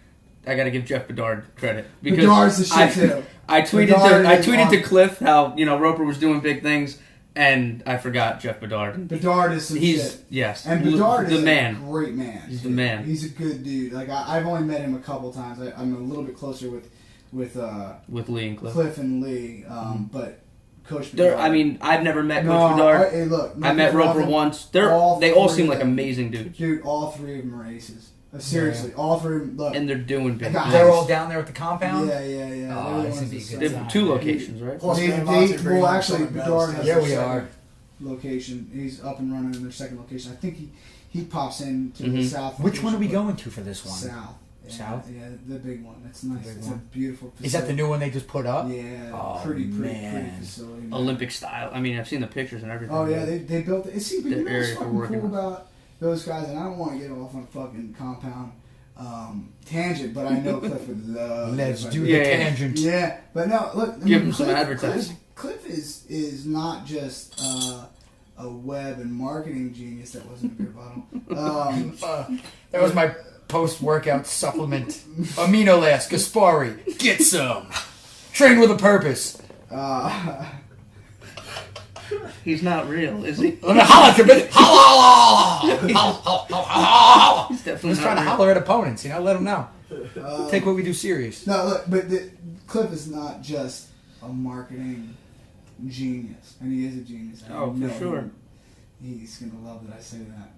I got to give Jeff Bedard credit because Bedard's the shit too. I tweeted to Cliff how Roper was doing big things, and I forgot Jeff Bedard. Bedard is some shit. Yes, And Bedard the is man. a great man. He's the man. He's a good dude. Like I've only met him a couple times. I'm a little bit closer with Lee and Cliff and Lee, but Coach Bedard. I've never met Coach Bedard. Hey, look, I met Roper once. They all seem like amazing dudes. Dude, all three of them are aces. Seriously, all three of them. Look, And they're doing big things. They're all down there at the compound? Yeah. Oh, They're the this ones would be that good. They suck. have 2 locations, right? Plus, Well, Monty bringing actually, up Bedard has Yeah, their we second are. location. He's up and running in their second location. I think he pops in to the Mhm. south. Which one are we location, going to for this one? South. Yeah, South? Yeah, the big one. It's nice. big It's one. a beautiful facility. Is that the new one they just put up? Yeah, Oh, pretty man. facility. man. Olympic style. I mean, I've seen the pictures and everything. Oh yeah, they built it. See, but The you know what's area for fucking working cool on. about those guys, and I don't want to get off on a fucking compound tangent, but I know Cliff would love. Let's it. do Yeah, the yeah. tangent. Yeah, but no, look. Give him some advertising. Cliff is not just a web and marketing genius. That wasn't a beer bottle. That was my post-workout supplement. Amino-Last, Gaspari. Get some. Train with a purpose. He's not real, is he? Let me holler at you, bitch. Holla! Holla! He's definitely Just not trying to real. holler at opponents, let them know. Take what we do serious. No, look, but Cliff is not just a marketing genius, and he is a genius. I Oh, for know sure. He's gonna love that I say that,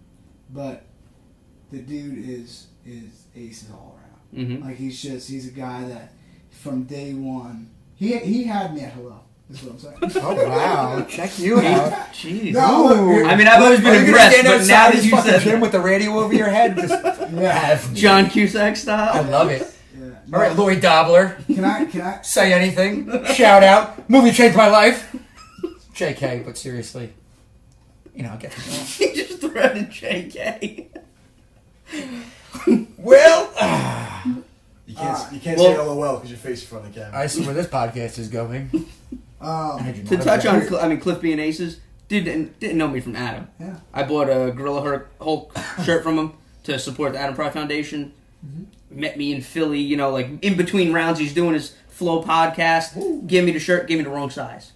but the dude is aces all around. Mm-hmm. Like he's a guy that from day one he had me at hello. Is what I'm saying. Oh, wow. Check you out. Jeez. No, look, I mean, I've always Are been you gonna impressed, stand but outside now that this you fucking said gym that, with the radio over your head? Just Yeah. have me. John Cusack I style. love it. Yeah. All right, Louis Dobler. Can I? Say anything. Shout out. Movie changed my life. JK, but seriously. Get He just threatened JK. Well, You can't Well- say LOL because your face is in front of the camera. I see where this podcast is going. To touch on, Cliff being aces, dude didn't know me from Adam. Yeah. I bought a Gorilla Hulk shirt from him to support the Adam Pride Foundation. Met me in Philly, like in between rounds, he's doing his Flow podcast. Gave me the shirt, gave me the wrong size.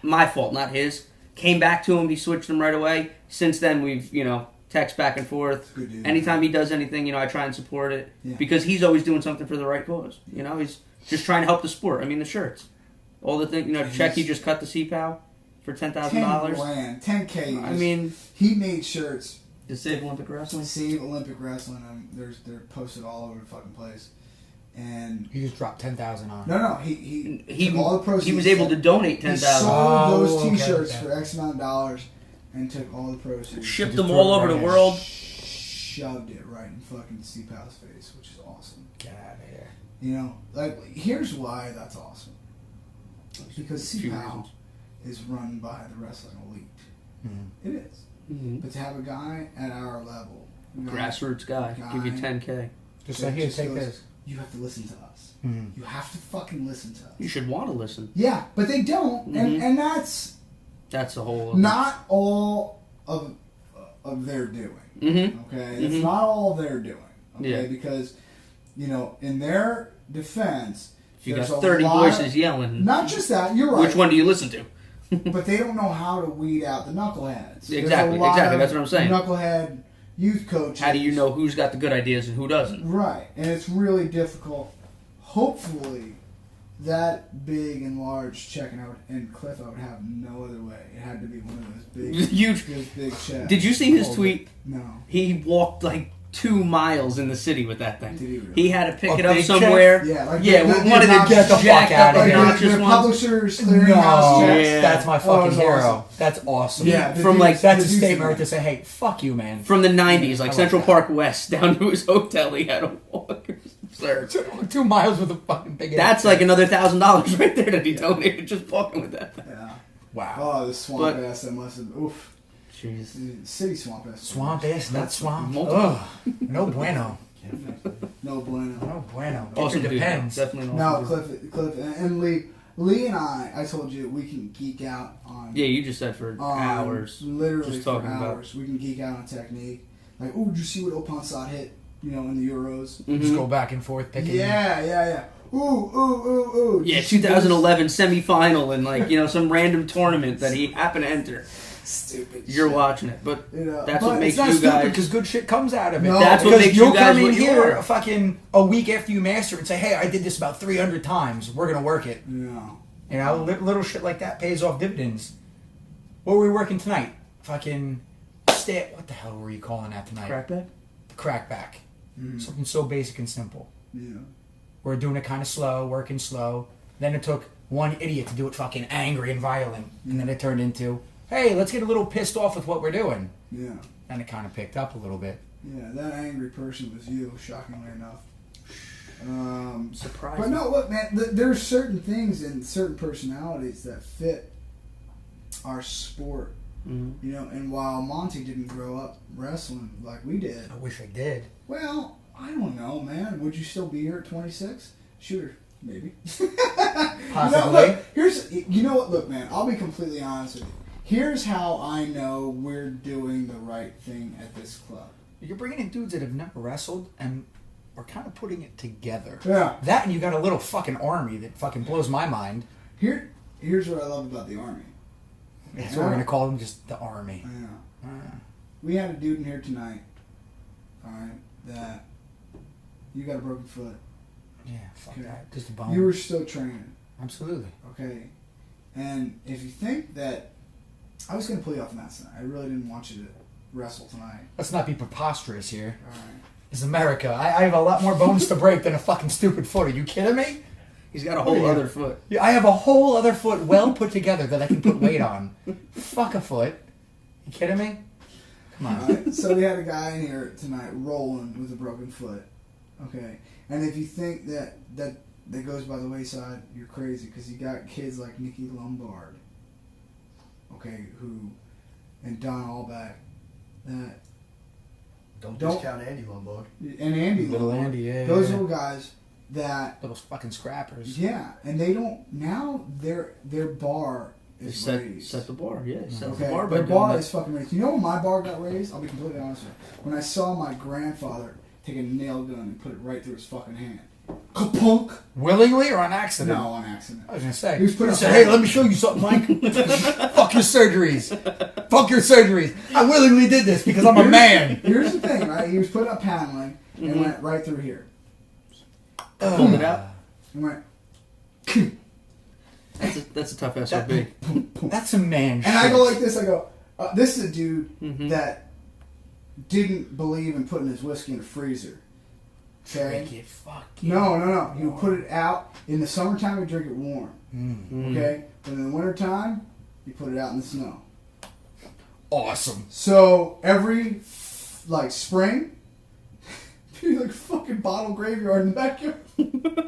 My fault, not his. Came back to him, he switched them right away. Since then, we've text back and forth. Good dude. Anytime he does anything, I try and support it Yeah. because he's always doing something for the right cause. He's just trying to help the sport. I mean, the shirts, all the things. Check he just cut the CPAL for $10,000. $10,000, $10K. I mean, he made shirts. to save Olympic wrestling. Save Olympic wrestling. They're posted all over the fucking place. And You just dropped 10,000 on. no, he He took all the proceeds. he was able to donate He 10,000. sold those Oh, okay, T-shirts okay. for X amount of dollars and took all the proceeds. Shipped Just them threw all it over right the in. world. Shoved it right in fucking C-Pal's face, which is awesome. Get out of here. Here's why that's awesome. Because Few C-Pal reasons. is run by the wrestling elite. Mhm. It is. Mhm. But to have a guy at our level, Grassroots guy, give you 10K. Just that like here, just take goes, this. You have to listen to us. Mhm. You have to fucking listen to us. You should want to listen. Yeah, but they don't, Mhm. and that's That's a whole. not all of their doing. Mm-hmm. Okay, it's Mhm. not all they're doing. Okay, Yeah. because in their defense, If you there's got a 30 lot voices yelling, Not just that, you're right. which one do you listen to? But they don't know how to weed out the knuckleheads. There's Exactly, a lot exactly, of that's what I'm saying. Knucklehead youth coaches. How do you know who's got the good ideas and who doesn't? Right, and it's really difficult. Hopefully, that big and large check, and Cliff, I would have no other way. It had to be one of those big, Huge. those big checks. Did you see his Oh, tweet? No. He walked like 2 miles in the city with that thing. Did he really? He had to pick A it up big somewhere. Yeah, like Yeah, the one of the obnoxious- Get the fuck jacked up outta like here. obnoxious the ones. publishers No, clearinghouse checks. Yeah. that's my Oh, fucking it's hero. awesome. That's awesome. Yeah, the From, dude- like, That's a the dude's statement right the to say, hey, fuck you, man. From the 90s, I like like Central that. Park West, down to his hotel, he had to walk. Absurd. 2 miles with a fucking big That's like another $1,000 right there that he donated just walking with that thing. Yeah. wow. Oh, the swamp But- ass that must have. Oof. Jeez. City swamp ass. Swamp ass, not swamp. Multiple. Ugh. No bueno. No bueno. No bueno. Awesome It dude. depends. Definitely an No, awesome dude. Cliff, and Lee. Lee and I told you we can geek out on. Yeah, you just said for on hours. Literally just for talking about- hours. We can geek out on technique. Like, oh, did you see what Oponsat hit? in the Euros. Just go back and forth picking. Yeah. Ooh. Yeah, 2011 semifinal in some random tournament that he happened to enter. Stupid. You're shit. watching it, but that's but what makes It's not you stupid guys. because good shit comes out of it. No, That's what Because makes you'll you guys come in what you here are. fucking a week after you master and say, "Hey, I did this about 300 times. We're gonna work it." No. Little shit like that pays off dividends. What were we working tonight? Fucking what the hell were you calling that tonight? Crackback? The crackback. Something so basic and simple. Yeah. We're doing it kind of slow, working slow. Then it took one idiot to do it fucking angry and violent, and then it turned into, "Hey, let's get a little pissed off with what we're doing." Yeah. And it kind of picked up a little bit. Yeah. That angry person was you, shockingly enough. Surprising. But no, look, man. There's certain things and certain personalities that fit our sport. And while Monty didn't grow up wrestling like we did, I wish I did. well, I don't know, man. Would you still be here at 26? Shooter, maybe. Possibly. Look, man, I'll be completely honest with you. Here's how I know we're doing the right thing at this club. You're bringing in dudes that have never wrestled, and we're kind of putting it together. Yeah. That, and you got a little fucking army that fucking blows my mind. Here's what I love about the Army. That's what we're going to call them, just the army. Yeah. We had a dude in here tonight, alright, that you got a broken foot. Yeah, fuck Okay. that. Just a bone. You were still training, Absolutely. okay? And if you think that... I was going to pull you off the mat tonight. I really didn't want you to wrestle tonight. Let's not be preposterous here. Alright. It's America. I have a lot more bones to break than a fucking stupid foot. Are you kidding me? He's got a whole other foot. Yeah, I have a whole other foot well put together that I can put weight on. Fuck a foot. You kidding me? Come on. Alright, so we had a guy in here tonight rolling with a broken foot. Okay, and if you think that goes by the wayside, you're crazy, because you got kids like Nikki Lombard, okay, and Don Allback, that Don't Don't- discount Andy Lombard. and Andy Little Lombard, Andy, yeah. those yeah. little guys that Little fucking scrappers. yeah, and they don't now their bar They is set raised. the bar, yeah. Set Okay, the bar by their doing bar that. is fucking raised. You know when my bar got raised? I'll be completely honest with you. When I saw my grandfather take a nail gun and put it right through his fucking hand. Kapunk! Willingly or on accident? No, on accident. I was gonna say. He was putting said, up- "Hey, let me show you something, Mike. Fuck your surgeries. Fuck your surgeries. I willingly did this because I'm a man." Here's the thing, right? He was putting up paneling and went right through here. Pulled it out. And went, That's a tough SOB. That's a man shit. and I go like this. I go, this is a dude Mhm. that didn't believe in putting his whiskey in the freezer. Okay? Drink it, fuck you. No. He would put it out. In the summertime, we drink it warm. Okay? But in the wintertime, you put it out in the snow. Awesome. So every spring, be like fucking bottle graveyard in the backyard.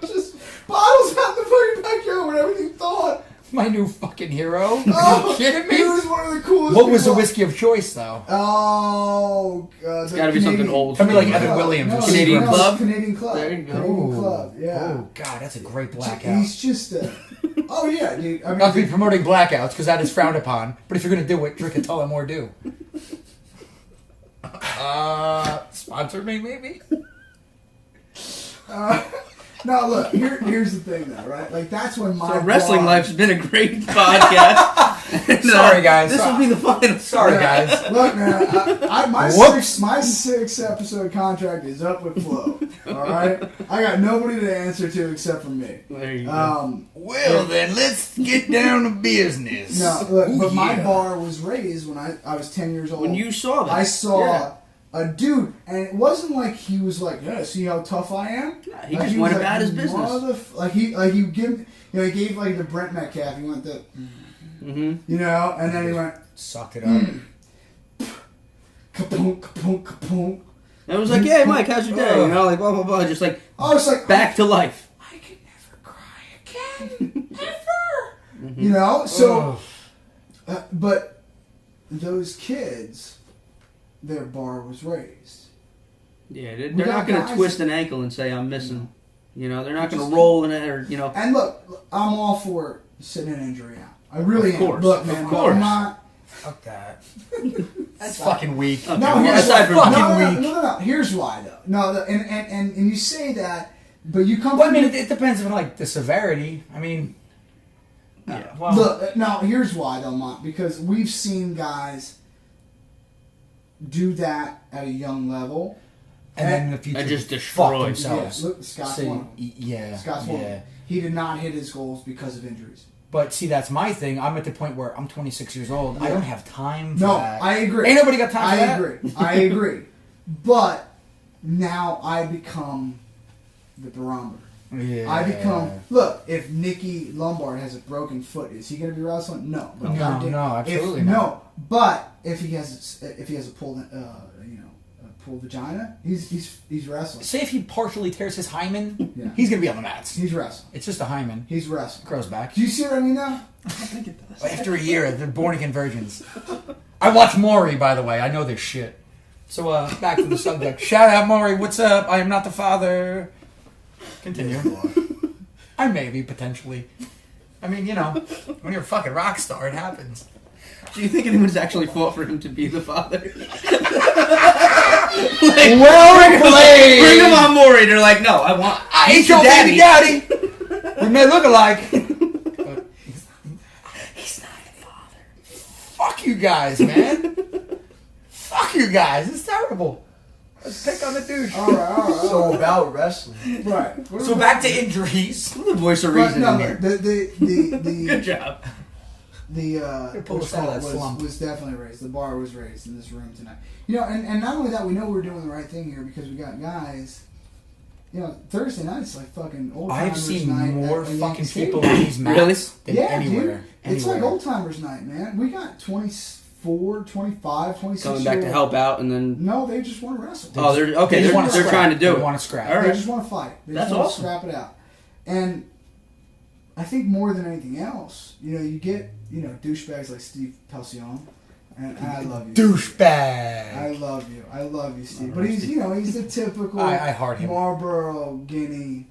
Just bottles out in the fucking backyard with everything thawed. My new fucking hero. Oh, Are you kidding He me? was one of the coolest. What was the people. whiskey of choice, though? Oh, It's gotta be something old. I mean, like No, Evan Williams or Canadian something. Club? Canadian Club. There you go. Canadian Club. Yeah. Oh, God, that's a great blackout. He's just a. Oh yeah, dude. I mean, Not to be promoting blackouts, because that is frowned upon. But if you're going to do it, drink a Tullamore Dew. Sponsor me, maybe? no, look. Here's the thing, though, right? Like that's when my So Wrestling bar- Life's been a great podcast. And, Sorry, guys. This will be the final. Sorry, guys. Look, man. My Whoops. my 6 episode contract is up with Flo. All right. I got nobody to answer to except for me. There you go. Well, then, let's get down to business. No, look, Ooh, but my yeah. bar was raised when I was 10 years old. When you saw that, I saw Yeah. a dude, and it wasn't like he was like, "Yeah, see how tough I am." Nah, he Like, just was went like, about his business. He give, he gave like the Brent Metcalf. He went the, Mm-hmm. and then he went Sucked it up. kapunk, kapunk, kapunk. And it was like, "Yeah, Mike, how's your day?" You know, like blah blah blah, just like I was like, back to life. I can never cry again, ever. You know, so, but those kids, their bar was raised. Yeah, they're We not got going to guys- twist an ankle and say I'm missing. You know, they're not going to roll in it or you know. And look, I'm all for sitting an injury out. I really Of course, am. Look, of man, course. Fuck that. That's fucking weak. Okay. No, well, here's aside why. from fucking weak. No. Here's why, though. No, and you say that, but you come. Well, I from mean, it depends on like the severity. I mean, Yeah. well, Look, now here's why, though, Mont, because we've seen guys do that at a young level, and then in the future, And just fuck destroy. themselves. Yeah, look, Scott's See, one. yeah, Scott's yeah. one. He did not hit his goals because of injuries. But see, that's my thing. I'm at the point where I'm 26 years old. I don't have time for No, that. I agree. Ain't nobody got time for that. I agree. But now I become the barometer. Yeah. I become look. If Nicky Lombard has a broken foot, is he going to be wrestling? No, No, absolutely if, not. No, but if he has a pulled a pulled vagina, he's wrestling. Say if he partially tears his hymen, Yeah. he's gonna be on the mats. He's wrestling. It's just a hymen. He's wrestling. Grows back. Do you see what I mean now? I think it does. After a year, they're born again virgins. I watch Maury, by the way. I know this shit. So back to the subject. Shout out Maury. What's up? I am not the father. Continue. I may be potentially. I mean, you know, when you're a fucking rock star, it happens. Do you think anyone's actually fought for him to be the father? Well played. Bring him on Maury. They're like, no, I ain't your your baby daddy. We may look alike. But he's not the father. Fuck you guys, man. Fuck you guys. It's terrible. Let's pick on the douche. All right. So about wrestling. Right. So back to injuries. The voice of But reason no, in here. the Good job. Pull us out of that slump. was definitely raised. The bar was raised in this room tonight. You know, and not only that, we know we're doing the right thing here because we got guys. You know, Thursday night's like fucking old timers I've seen night more at Yankee fucking Stadium. people in these mats than Yeah, anywhere. dude. It's like Anywhere. old timers night, man. We got 24, 25, 26 Coming back to help out and then. No, they just want to wrestle. Oh, they're okay. They just They're, wanna they're scrap. trying to do They it. want to scrap. All They right. just want to fight. They That's just want awesome. to scrap it out. And I think more than anything else, you know, you get, you know, douchebags like Steve Pelsion, and I love you. Douchebag. I love you. I love you, Steve. But he's, you know, he's the typical I heart him. Marlboro Guinea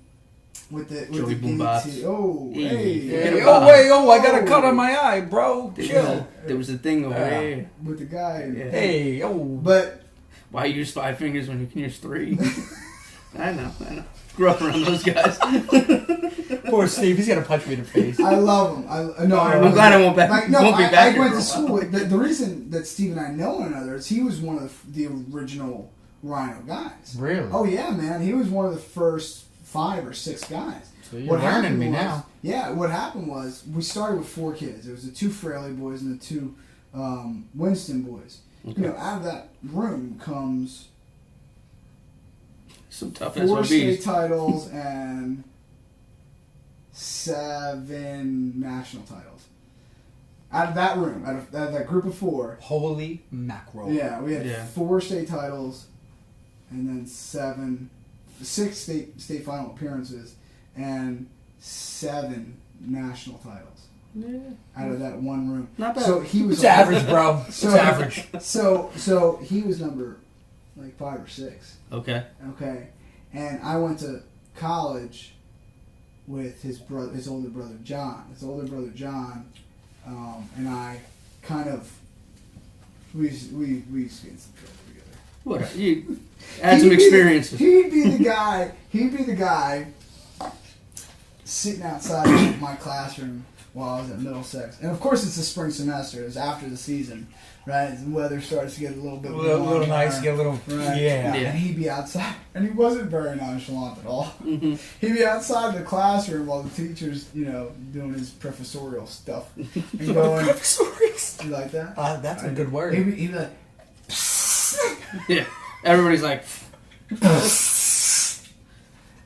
with the Joey Guinea Boombox. tea. Oh, Yeah. hey. Yeah. Hey, about oh wait, oh I got a cut on my eye, bro. Chill. There was a thing over Yeah. there. With the guy. Yeah. Hey, oh. But Why use 5 fingers when you can use 3? I know. Grew up around those guys. Poor Steve, he's gonna punch me in the face. I love him. I'm glad I won't be back I here went for to a school with the reason that Steve and I know one another is he was one of the original Rhino guys. Really? Oh yeah, man. He was one of the first 5 or 6 guys. So you're learning me now. Yeah, what happened was we started with 4 kids. It was the 2 Fraley boys and the 2 Winston boys. Okay. You know, out of that room comes Some tough 4 state SOBs. titles and 7 national titles. Out of that room, out of that group of 4. Holy mackerel. Yeah, we had Yeah. 4 state titles, and then 6 state final appearances, and 7 national titles Yeah. out of that one room. Not bad. So he was It's average, bro. So, It's average. So he was number like 5 or 6. Okay. Okay, and I went to college with his older brother John. And I kind of we used to get in some trouble together. What? You had some experiences. He'd be the guy sitting outside of my classroom while I was at Middlesex. And of course it's the spring semester, it's after the season, right? The weather starts to get a little bit A little warmer. nice, get a little. Right. Yeah. Yeah. And he'd be outside, and he wasn't very nonchalant at all. Mm-hmm. He'd be outside the classroom while the teacher's, you know, doing his professorial stuff. And going, you like that? That's a good word. He'd be like, Yeah. Everybody's like,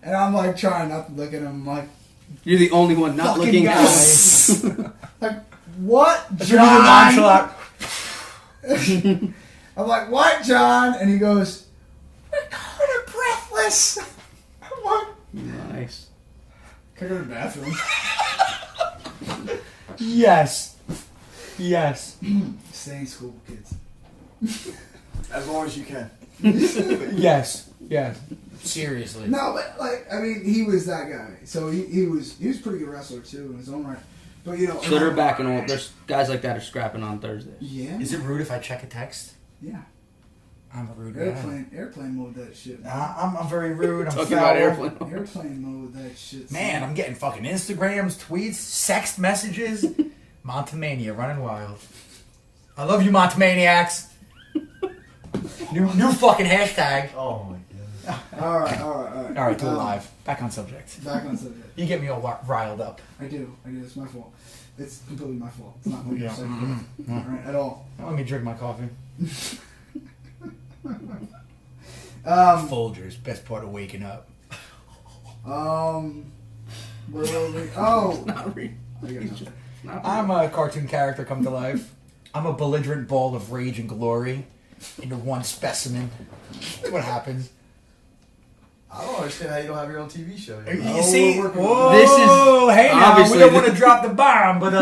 and I'm like trying not to look at him. I'm like, you're the only one not Fucking looking at guys. like what, You're the nonchalant. John? I'm like, what, John? And he goes, we're kind of breathless. I'm like, Nice. can I go to the bathroom? Yes. Yes. Stay in school, kids. As long as you can. Yes. Yes. Seriously. No, but like, I mean, he was that guy. So he was a pretty good wrestler too in his own right. But you know, So they're back in all. There's guys like that are scrapping on Thursdays. Yeah. Is it rude if I check a text? Yeah. I'm a rude guy. Airplane mode that shit. Man. I'm very rude. I'm Talking about foul. airplane. Airplane mode that shit. Man, I'm getting fucking Instagrams, tweets, sext messages. Montamania running wild. I love you, Montamaniacs. New fucking hashtag. Oh my god. All right. All right, do it live. Back on subject. Back on subject. You get me all riled up. I do. It's my fault. It's completely my fault. It's not what you're Yeah. saying. All right, at all. Let me drink my coffee. Folgers, best part of waking up. Where were we? Oh, Not really. I got nothing. I'm a cartoon character come to life. I'm a belligerent ball of rage and glory into one specimen. That's what happens. I don't understand how you don't have your own TV show. You Oh, see? we're working on Whoa, This is hey now, we obviously don't want to drop the bomb, but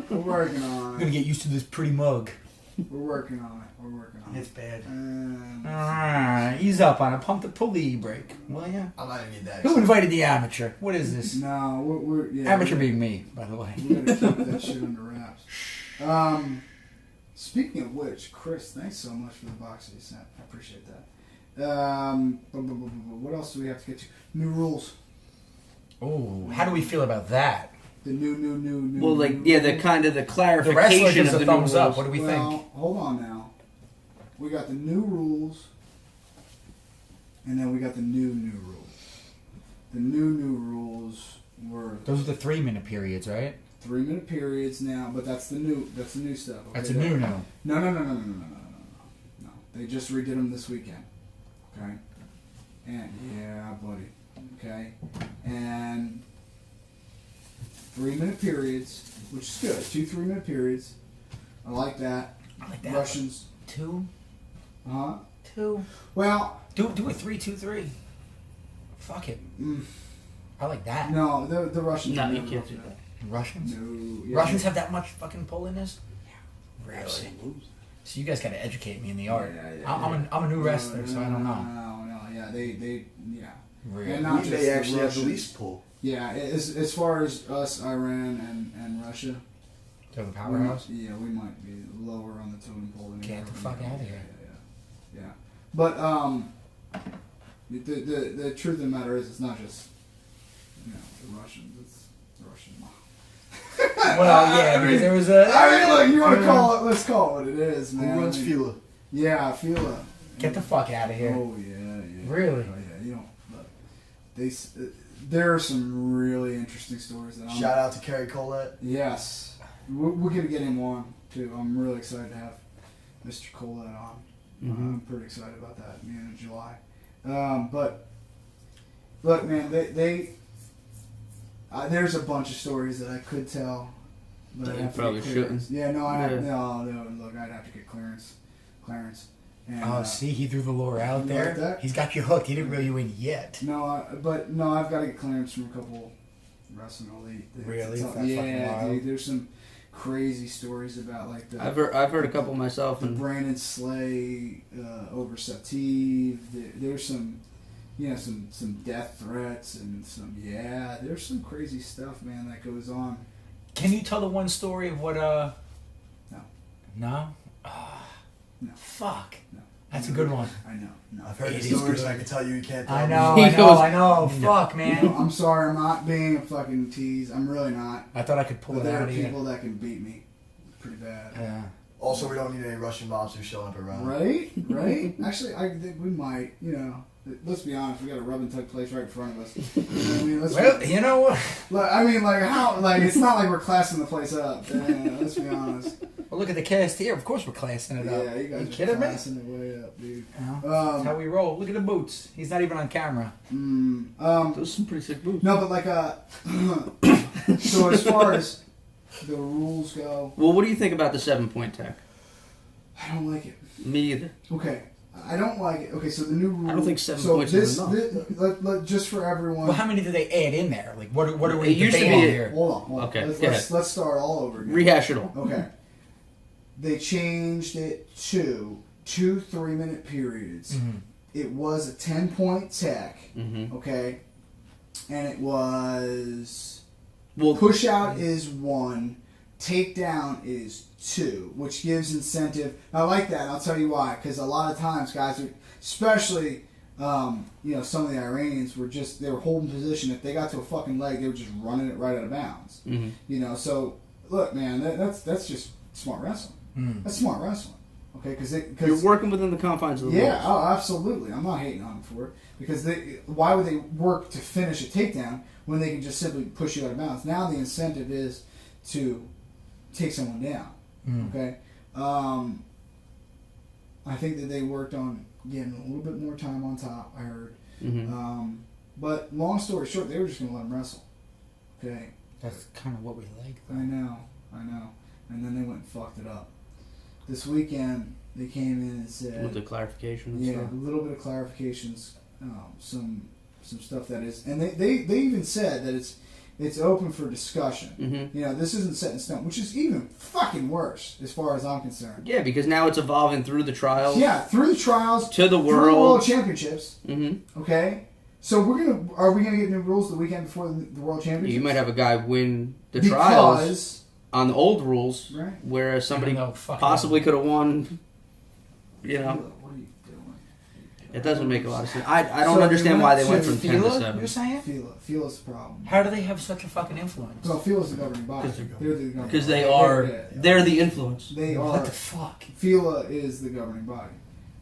We're working I'm on gonna it. get used to this pretty mug. We're working on it. We're working on It's it. bad. Um, Alright, ease up on it. Pump the pulley brake, will ya? I'm not gonna need that. Who invited the amateur? What is this? no, we're yeah. Amateur we're, being me, by the way. We're gonna keep that shit under wraps. Speaking of which, Chris, thanks so much for the box that you sent. I appreciate that. What else do we have to get to? New rules. Oh, how do we feel about that? The new. Well, like new yeah, the rules. kind of the The wrestler clarification gives of a the thumbs new up. rules. What do we Well, think? hold on now. We got the new rules, and then we got the new rules. The new rules were Those are the 3-minute periods, right? 3-minute periods now, but that's the new stuff. Okay? That's a new no. No. They just redid them this weekend. Okay. And yeah, buddy. Okay. And 3-minute periods, which is good. 2 3-minute periods. I like that. I like that. Russians. 2. Huh? 2. Well, Do a 3-2-3. Fuck it. I like that. no, the Russians. No, are you never can't up do there. that. Russians? No. Yeah. Russians have that much fucking pull in this? Really? So you guys got to educate me in the art. I'm a new wrestler, so I don't know. No. Yeah, they yeah. Really? And not just they the actually have the Russians. least pull. Yeah, as far as us, Iran and Russia. They're the powerhouse? Yeah, we might be lower on the totem pole than Get the fuck outta here. Yeah. But the truth of the matter is, it's not just the Russians. It's the Russian mob. Well, yeah, because there was a... I mean, look, you want to call it? Let's call it what it is, man. Who runs I mean, Fila? Yeah, Fila. Get the fuck out of here. Oh yeah. Really? Oh yeah. You don't. Look, there are some really interesting stories that I'm. Shout out to Kerry Collette. Yes, we're gonna get him on too. I'm really excited to have Mr. Collette on. I'm pretty excited about that. The end of July. But man, they there's a bunch of stories that I could tell, but I'd You have to probably get clearance. shouldn't. Yeah, no, Yeah. no. Look, I'd have to get clearance. And, Oh, see, he threw the lure out you there. like that? He's got you hooked. He didn't reel you in yet. No, I've got to get clearance from a couple wrestling elite. Really? Is that fucking Yeah, wild? dude. There's some crazy stories about like the I've heard a couple myself, the and Brandon Slay over Sativ. There's some, some death threats and there's some crazy stuff, man, that goes on. Can you tell the one story of what, No. No? No. Fuck. No. That's a good one. I know. No. I've heard It the is stories, good. and I can tell you can't tell I me. know, He I know, goes- I know. Fuck, No, man. I'm sorry. I'm not being a fucking tease. I'm really not. I thought I could pull But it there out are of you. people that can beat me pretty bad. Yeah. Also, we don't need any Russian mobsters showing up around. Right? Actually, I think we might. Let's be honest. We got a rub and tug place right in front of us. I mean, Well, you know what? how? Like, it's not like we're classing the place up. Let's be honest. Well, look at the cast here. Of course we're classing it up. Yeah, you guys are kidding me? classing it way up, dude. That's how we roll. Look at the boots. He's not even on camera. those are some pretty sick moves. No, but so as far as the rules go, Well, what do you think about the 7-point tech? I don't like it. Me either. Okay. I don't like it. Okay, so the new rule. I don't think 7 so points this, is enough. just for everyone. Well, how many did they add in there? Like, what are we It used to debating be- here? Hold on. Okay, Let's, go let's, let's start all over again. Rehash it all. Okay. They changed it to 2 3-minute periods. Mhm. It was a 10-point tech. Mm-hmm. Okay. And it was Well, push out is 1, takedown is 2, which gives incentive. I like that. And I'll tell you why. Because a lot of times, guys, especially some of the Iranians they were holding position. If they got to a fucking leg, they were just running it right out of bounds. Mm-hmm. So look, man, that's just smart wrestling. That's smart wrestling. Okay, because you're working within the confines of the rules. Oh, absolutely. I'm not hating on them for it because why would they work to finish a takedown when they can just simply push you out of bounds? Now the incentive is to take someone down. Okay, I think that they worked on getting a little bit more time on top. I heard, but long story short, they were just going to let them wrestle. Okay, That's kind of what we like, though. I know, and then they went and fucked it up. This weekend, they came in and said... With the clarification and yeah, stuff. a little bit of clarifications, some stuff that is... And they even said that it's open for discussion. This isn't set in stone, which is even fucking worse as far as I'm concerned. Yeah, because now it's evolving through the trials. Yeah, through the trials... To the through world. the World Championships. Mm-hmm. Okay? So are we gonna get new rules the weekend before the World Championships? You might have a guy win the trials on the old rules, right? whereas somebody No, possibly could have won. What are you doing? It doesn't make a lot of sense. I don't understand why they went from 10 to 7. You're saying? FILA's the problem. How do they have such a fucking influence? Well, FILA's the governing body. Because they are, they're the influence. They are. What the fuck? FILA is the governing body.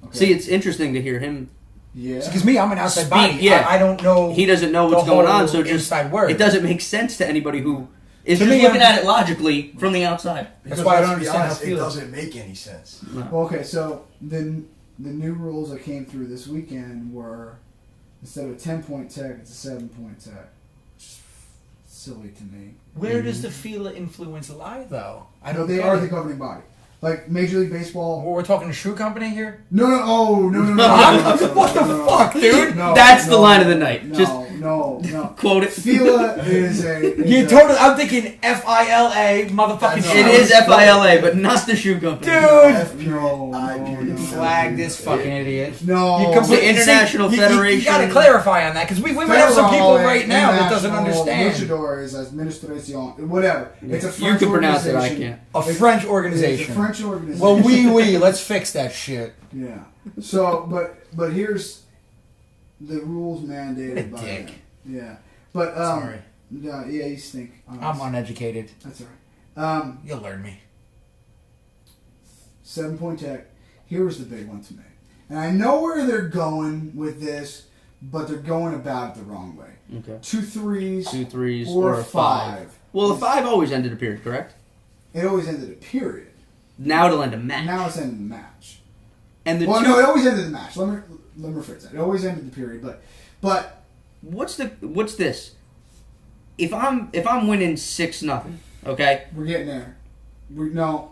Okay. See, it's interesting to hear him. Yeah. Because me, I'm an outside Speak, body. yeah. I don't know. He doesn't know the what's going on, whole so just inside word. it doesn't make sense to anybody who is To just me, looking I'm- at it logically from the outside. That's why I don't let's be understand how honest, it FILA. doesn't make any sense. No. Well, okay, so the new rules that came through this weekend were instead of a 10-point tech, it's a 7-point tech. Which is silly to me. Where does the FILA influence lie, though? I No, don't. they get are it. the governing body. Like Major League Baseball. We're talking a shoe company here. No. What the fuck, dude? No, That's the no, line of the night. No, Just no. quote it. FILA is a. You totally. I'm thinking FILA, motherfucking. That's It No, is it's FILA, but not the shoe company. Dude! No. Flag this fucking idiot. No. You completely- The International see, Federation. You gotta clarify on that because we might have some people right now that doesn't understand. Luchadores, Administración, whatever. It's a French You can pronounce it, I organization. can't. A French It's organization. a French organization. Well, let's fix that shit. Yeah. So, but here's the rules mandated by Dick. them. Yeah. But Sorry. yeah, you stink. I'm uneducated. That's all right. You'll learn me. 7-point tech. Here's the big one to me, and I know where they're going with this, but they're going about it the wrong way. Okay. 2 threes, 2 threes or or a 5. Well, the 5 always ended a period, correct? It always ended a period. Now it'll end a match. Now it's ending the match. And the Well, two, no, it always ended the match. Let me rephrase that. It always ended the period, but what's this? If I'm winning 6-0, okay? we're getting there.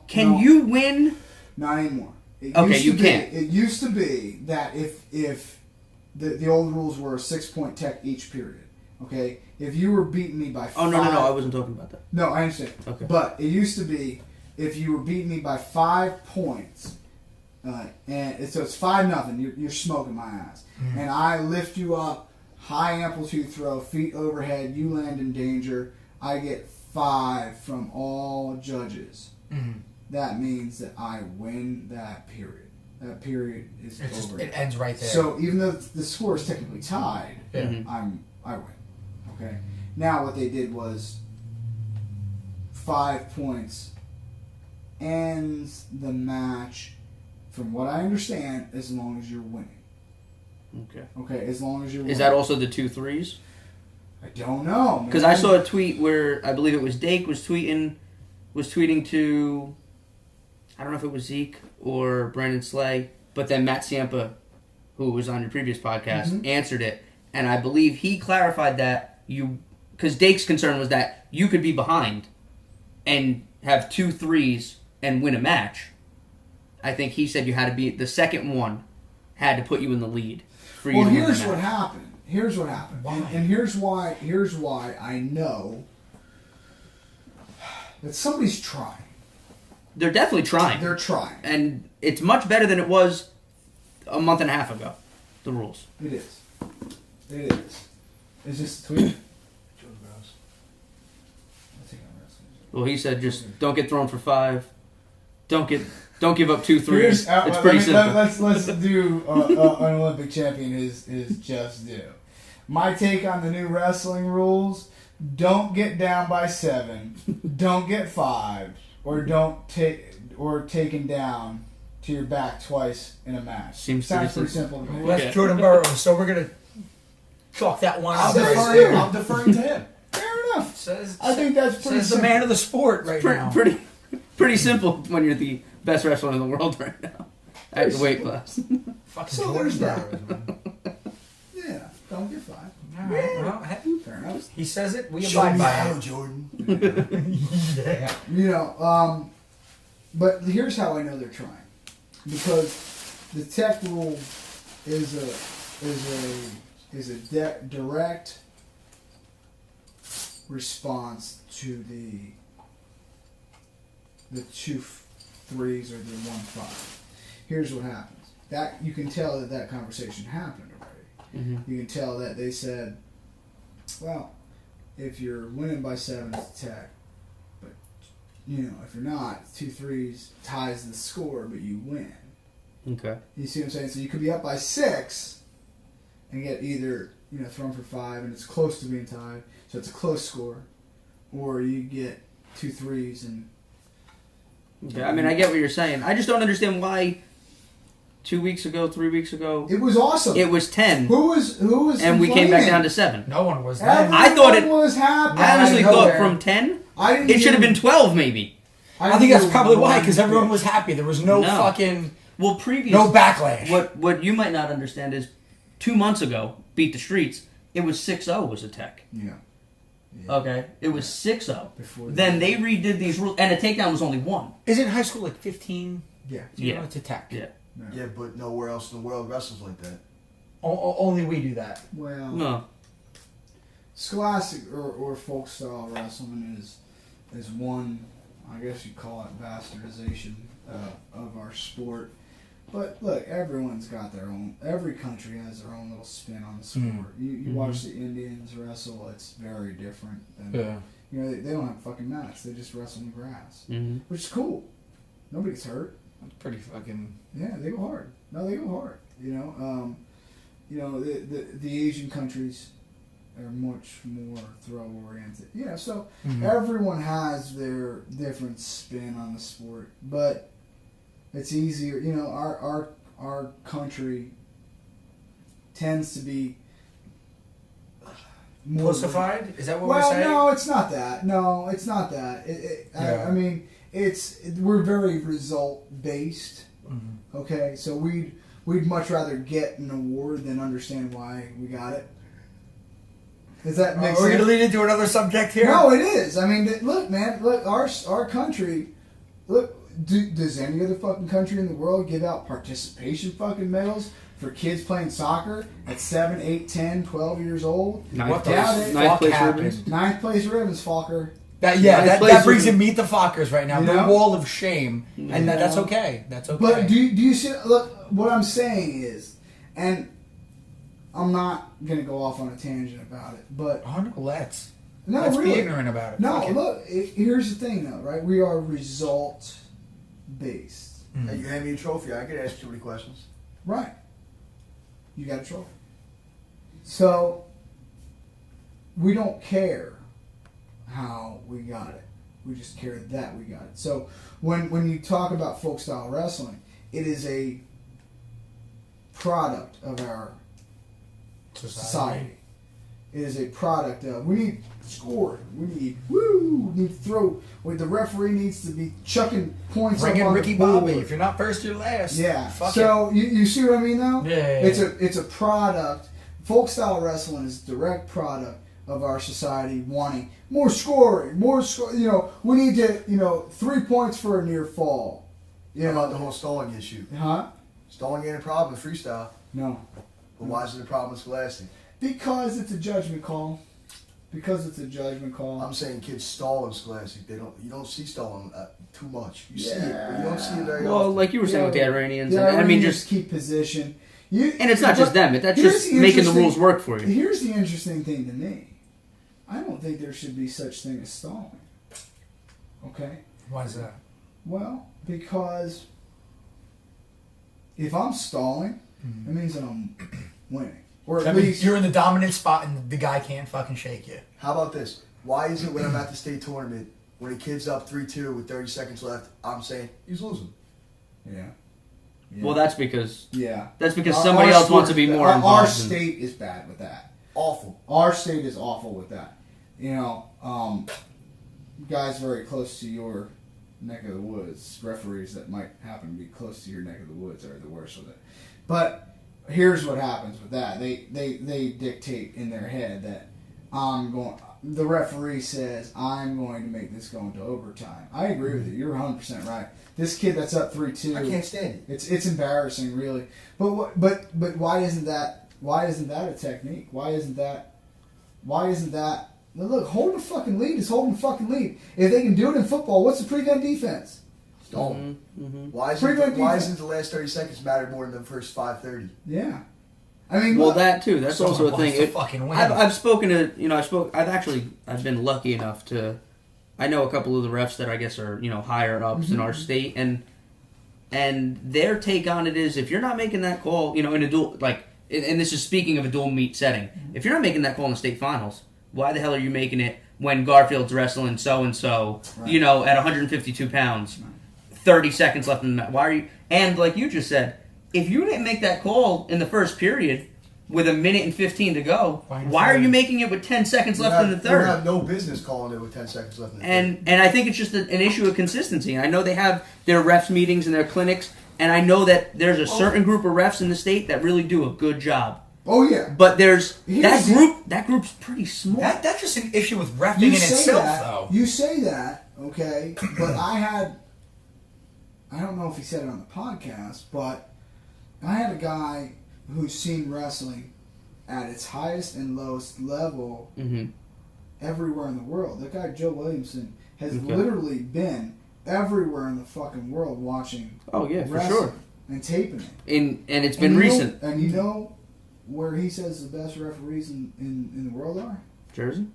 Can you win? Not anymore. It Okay, used you to be- can't. It used to be that if the old rules were a 6-point tech each period. Okay, if you were beating me by 5. Oh no, I wasn't talking about that. No, I understand. Okay. But it used to be if you were beating me by 5 points, so it's 5-0. You're smoking my ass, and I lift you up, high amplitude throw, feet overhead. You land in danger. I get 5 from all judges. That means that I win that period. That period is over. It ends right there. So even though the score is technically tied, Yeah. I win. Okay. Now what they did was 5 points ends the match, from what I understand, as long as you're winning. Okay. Okay, as long as you're winning. Is that also the 2 threes? I don't know. Because I saw a tweet where I believe it was Dake was tweeting to, I don't know if it was Zeke or Brandon Slay, but then Matt Ciampa, who was on your previous podcast, answered it, and I believe he clarified that because Dake's concern was that you could be behind and have 2 threes and win a match. I think he said you had to be the second one had to put you in the lead for you Well, to win the here's match. what happened. Here's what happened. Why? And here's why I know that somebody's trying. They're definitely trying. They're trying. And it's much better than it was a month and a half ago, the rules. It is. It is. Is this the tweet? Well, he said just don't get thrown for 5. Don't give up 2 threes. Here's- It's pretty simple. Let's do an Olympic champion is just due. My take on the new wrestling rules: don't get down by 7, don't get 5, or don't taken down to your back twice in a match. Seems Sounds pretty pretty simple to me. Well, that's Jordan Burroughs, so we're gonna chalk that one I'm out. deferring- I'm deferring to him. Fair enough. Says, I think that's pretty says the simple. man of the sport right now. Pretty simple when you're the best wrestler in the world right now at your weight class. Fucking So Jordan there's that. Burroughs, man. Yeah, don't get 5. All right, well, hey, Fair enough. he says it, we Show abide me by how, it. Jordan. Yeah. You know, but here's how I know they're trying, because the tech rule is a direct response to the 2 threes or the 1 5. Here's what happens. That you can tell that conversation happened already. Mm-hmm. You can tell that they said, well, if you're winning by 7, it's tech. But, you know, if you're not, 2 threes ties the score, but you win. Okay. You see what I'm saying? So you could be up by 6 and get either, you know, thrown for 5 and it's close to being tied, so it's a close score. Or you get 2 threes and... Okay. I mean, I get what you're saying. I just don't understand why 2 weeks ago, 3 weeks ago, It was awesome. it was 10, Who was and we came back down to 7. No one was Everyone there. I thought it- was happy. I honestly I know thought there. from 10, I didn't it should have even- been 12 maybe. I think that's didn't probably why, even because everyone want was happy. There was no No. fucking, Well, previous no backlash. What you might not understand is 2 months ago, beat the streets. It was 6-0 was a tech. Yeah. Okay, it was 6-0. Before Then they redid these rules, and a takedown was only 1. Isn't high school like 15? Yeah. You Yeah. know, it's a tech. Yeah. Yeah, but nowhere else in the world wrestles like that. Only we do that. Well, No. scholastic or folk style wrestling is one, I guess you'd call it bastardization of our sport. But look, everyone's got their own. Every country has their own little spin on the sport. You watch the Indians wrestle; it's very different. Than, You know, they don't have fucking mats; they just wrestle in the grass, Mm-hmm. which is cool. Nobody gets hurt. That's pretty fucking. Yeah, they go hard. No, they go hard. You know, the Asian countries are much more throw oriented. Yeah, so everyone has their different spin on the sport, but it's easier. You know, our country tends to be more Pussified? Is that what we're well, saying? no, it's not that. No, it's not that. Yeah. I mean, we're very result based. Mm-hmm. Okay, so we'd much rather get an award than understand why we got it. Does that make Are we going to sense? lead into another subject here? No, it is. I mean, look, man, look, our country. Look, does any other fucking country in the world give out participation fucking medals for kids playing soccer at 7, 8, 10, 12 years old? What the Doubt it. Ninth fuck place happened? ribbons. 9th place ribbons, Falker. That Ninth that place brings would in be- Meet the Fockers right now. You The know? wall of shame, and that's okay. That's okay. But do you see? Look, what I'm saying is, and I'm not gonna go off on a tangent about it, but Oh, no, let's really, be ignorant about it. no. Fuck it. Look, here's the thing, though, right? We are result based, Hey, you hand me a trophy, I could ask too many questions. right? You got a trophy, so we don't care how we got it. We just care that we got it. So when you talk about folk style wrestling, it is a product of our society. It is a product of, we need scoring. We need we need to throw. The referee needs to be chucking points Bring up in on Ricky the board. Bobby. If you're not first, you're last. Yeah. Fuck So you see what I mean though? Yeah. It's a product. Folk style wrestling is a direct product of our society wanting more scoring, more score. You know, we need to 3 points for a near fall. You How about know, the whole stalling issue? huh? Stalling ain't a problem in freestyle, No. but why is it a problem in scholastic? Because it's a judgment call. Because it's a judgment call. I'm saying kids stall in scholastic. You don't see stalling too much. You see it, Yeah. but you don't see it very Well, often. like you were saying with the Yeah. Iranians, Yeah, and I mean just just, keep position. and it's not just them. That's here's just the making the interesting- rules work for you. Here's the interesting thing to me. I don't think there should be such thing as stalling. Okay? Why is that? Well, because if I'm stalling, it means that I'm winning. Or at I mean, least you're in the dominant spot and the guy can't fucking shake you. How about this? Why is it when I'm at the state tournament, when a kid's up 3-2 with 30 seconds left, I'm saying he's losing? Yeah. Well, that's because Yeah. somebody else wants to be more Our involved. state is bad with that. Awful. Our state is awful with that. You know, guys very close to your neck of the woods, referees that might happen to be close to your neck of the woods are the worst with it. But here's what happens with that. They dictate in their head that the referee says, I'm going to make this go into overtime. I agree with you. You're 100% right. This kid that's up 3-2. I can't stand it. It's embarrassing, really. But why isn't that a technique? Why isn't that? Look, holding the fucking lead is holding the fucking lead. If they can do it in football, what's the prevent defense? Stall. Mm-hmm. Why isn't the last 30 seconds matter more than the first 5:30? Yeah. I mean, Well, look, that too. That's Someone also a wants thing. to fucking win. I've spoken to I've been lucky enough to. I know a couple of the refs that I guess are higher ups in our state, and their take on it is if you're not making that call, in a dual and this is speaking of a dual meet setting, if you're not making that call in the state finals, why the hell are you making it when Garfield's wrestling so and so, Right. at 152 pounds, 30 seconds left in the match? Why are you? And like you just said, if you didn't make that call in the first period with 1:15 to go, why are you making it with 10 seconds left in the You third? have no business calling it with 10 seconds left in the third. And I think it's just an issue of consistency. And I know they have their refs meetings and their clinics, and I know that there's a certain group of refs in the state that really do a good job. oh yeah. But there's Here's- that group's pretty small. That's just an issue with refing You in say itself, that. though. You say that, okay? But I don't know if he said it on the podcast, but I had a guy who's seen wrestling at its highest and lowest level Mm-hmm. everywhere in the world. That guy Joe Williamson has Okay. literally been everywhere in the fucking world watching Oh yeah, for wrestling sure. and taping it. And it's been And you know- recent. and you know where he says the best referees in the world are? Jersey.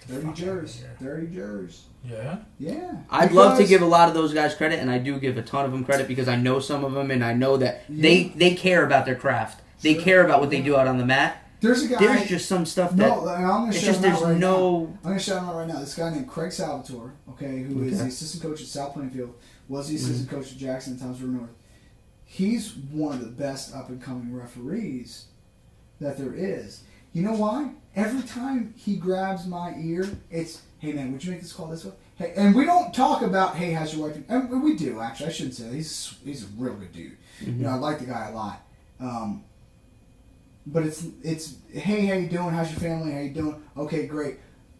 Dirty Fuck Jers. outta here. Dirty Jers. Yeah. Yeah. I'd love to Because- give a lot of those guys credit, and I do give a ton of them credit because I know some of them, and I know that Yeah. they care about their craft. They Sure. care about what they do out on the mat. There's a guy. There's just some stuff that no, I'm gonna it's shout just him there's out right now. no. I'm gonna shout him out right now. This guy named Craig Salvatore, okay, who is Okay. the assistant coach at South Plainfield, was the assistant coach at Jackson and Times River North. He's one of the best up and coming referees that there is. You know why? Every time he grabs my ear, it's, hey man, would you make this call this way? Hey, and we don't talk about, hey, how's your wife? And we do actually. I shouldn't say that. He's a real good dude. You know, I like the guy a lot. But it's hey, how you doing? How's your family? How you doing? Okay, great.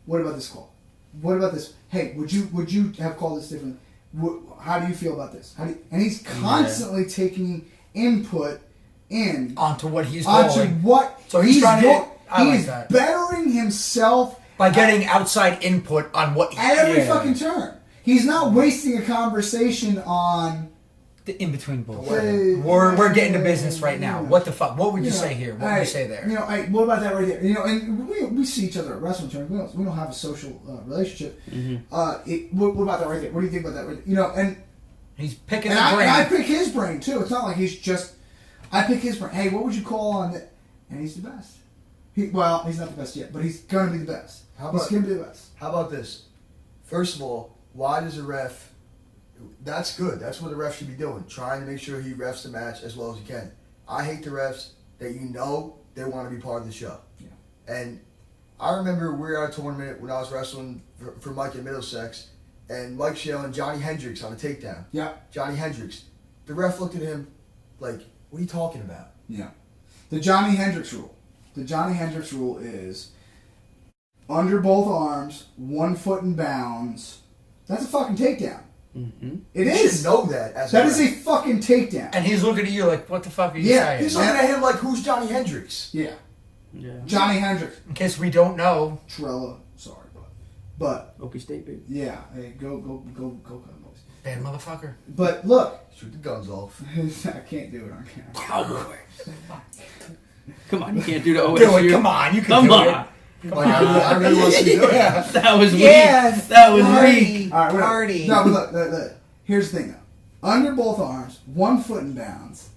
What about this call? What about this? Hey, would you have called this differently? How do you feel about this? And he's constantly taking input in Onto what he's onto calling. what So he's trying to- I like he's that. bettering himself By getting outside input on what at every yeah. fucking turn. He's not wasting a conversation on. The in-between bullshit. Hey, We're getting to business right now. yeah. What the fuck? What would you know, say here? What would you say there? You know, what about that right there? You know, and we see each other at wrestling tournaments. We don't have a social relationship. What about that right there? What do you think about that right there? You know, and He's picking and the brain. I pick his brain too. It's not like he's just. I pick his brain. Hey, what would you call on that? And he's the best. He's not the best yet, but he's gonna be the best. He's gonna be the best. How about this? First of all, why does a ref... That's good. That's what the ref should be doing. Trying to make sure he refs the match as well as he can. I hate the refs that they want to be part of the show. Yeah. And I remember we were at a tournament when I was wrestling for Mike in Middlesex, and Mike's yelling Johnny Hendricks on a takedown. Yeah. Johnny Hendricks. The ref looked at him like, what are you talking about? Yeah. The Johnny Hendricks rule. The Johnny Hendricks rule is under both arms, 1 foot in bounds. That's a fucking takedown. Mm-hmm. It You is. should know that as That a is ref. a fucking takedown. And he's looking at you like, what the fuck are you Yeah, saying? He's looking at him like, who's Johnny Hendricks? Yeah. Yeah. Johnny Hendricks. In case we don't know, Trella. Sorry, but Okie State, baby. yeah. Hey, go, Cowboys. bad motherfucker. But look, Shoot the guns off. I can't do it on camera. Come on, you can't do the OSU. Do it, come on, you can Come do on. it. Like, I really want to do it. That was weak. Yes. That was Party. weak. All right, whatever. Party. No, but look. Here's the thing, though. Under both arms, 1 foot in bounds.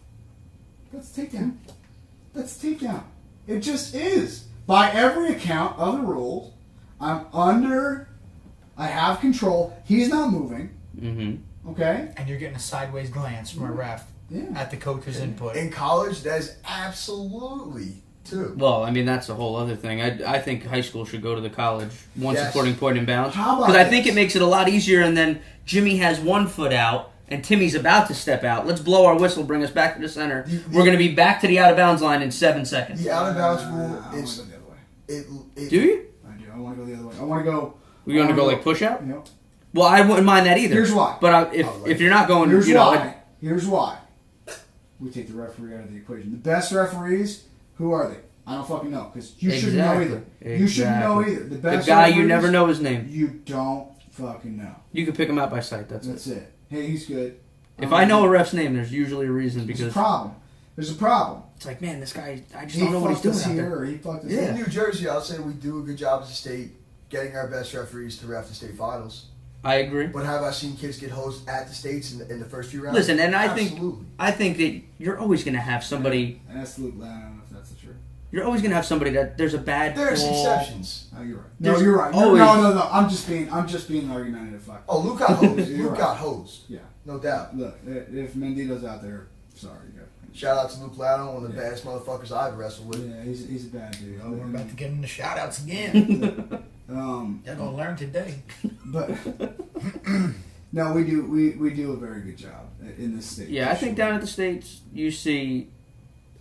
That's takedown. That's takedown. It just is. By every account of the rules, I'm under. I have control. He's not moving. Mm-hmm. Okay? And you're getting a sideways glance from a ref Yeah. at the coach's input. In college, that's absolutely too. Well, I mean, that's a whole other thing. I think high school should go to the college one Yes. supporting point in bounds. How about Because I think this? it makes it a lot easier, and then Jimmy has 1 foot out, and Timmy's about to step out. Let's blow our whistle, bring us back to the center. We're going to be back to the out-of-bounds line in 7 seconds. The out of bounds I rule want is to go the other way. it. Do you? I do. I want to go the other way. I want to go. You want to go like push-out? You know, Well, I wouldn't mind that either. Here's why. But if you're not going, Here's you know, why. Here's why. We take the referee out of the equation. The best referees, who are they? I don't fucking know, because you shouldn't know either. You shouldn't know Exactly. either. The the best guy you referees, never know his name. You don't fucking know. You can pick him out by sight. That's That's it. it. Hey, he's good. If I know a ref's name, there's usually a reason there's a because problem. There's a problem. it's like, man, this guy, I just He don't know what he's fucked doing us out here, there. or he fucked us Yeah. In New Jersey, I'll say we do a good job as a state getting our best referees to ref the state finals. I agree. But have I seen kids get hosed at the states in the first few rounds? Listen, and I Absolutely. think that you're always going to have somebody. And that's Luke. I don't know if that's the truth. You're always going to have somebody that there's a bad There's call. exceptions. Oh, you're right. There's No, you're right. always- No. I'm just being argumentative. Fuck. Oh, Luke got hosed. You're Luke right. got hosed. Yeah. No doubt. Look, if Mendito's out there, sorry. Shout out to Luke Lano, one of the Yeah. baddest motherfuckers I've wrestled with. Yeah, he's a bad dude. Oh, we're about to get into shout outs again. Um, You're going to learn today. but no, we do a very good job in this state. Yeah, I think down at the States, you see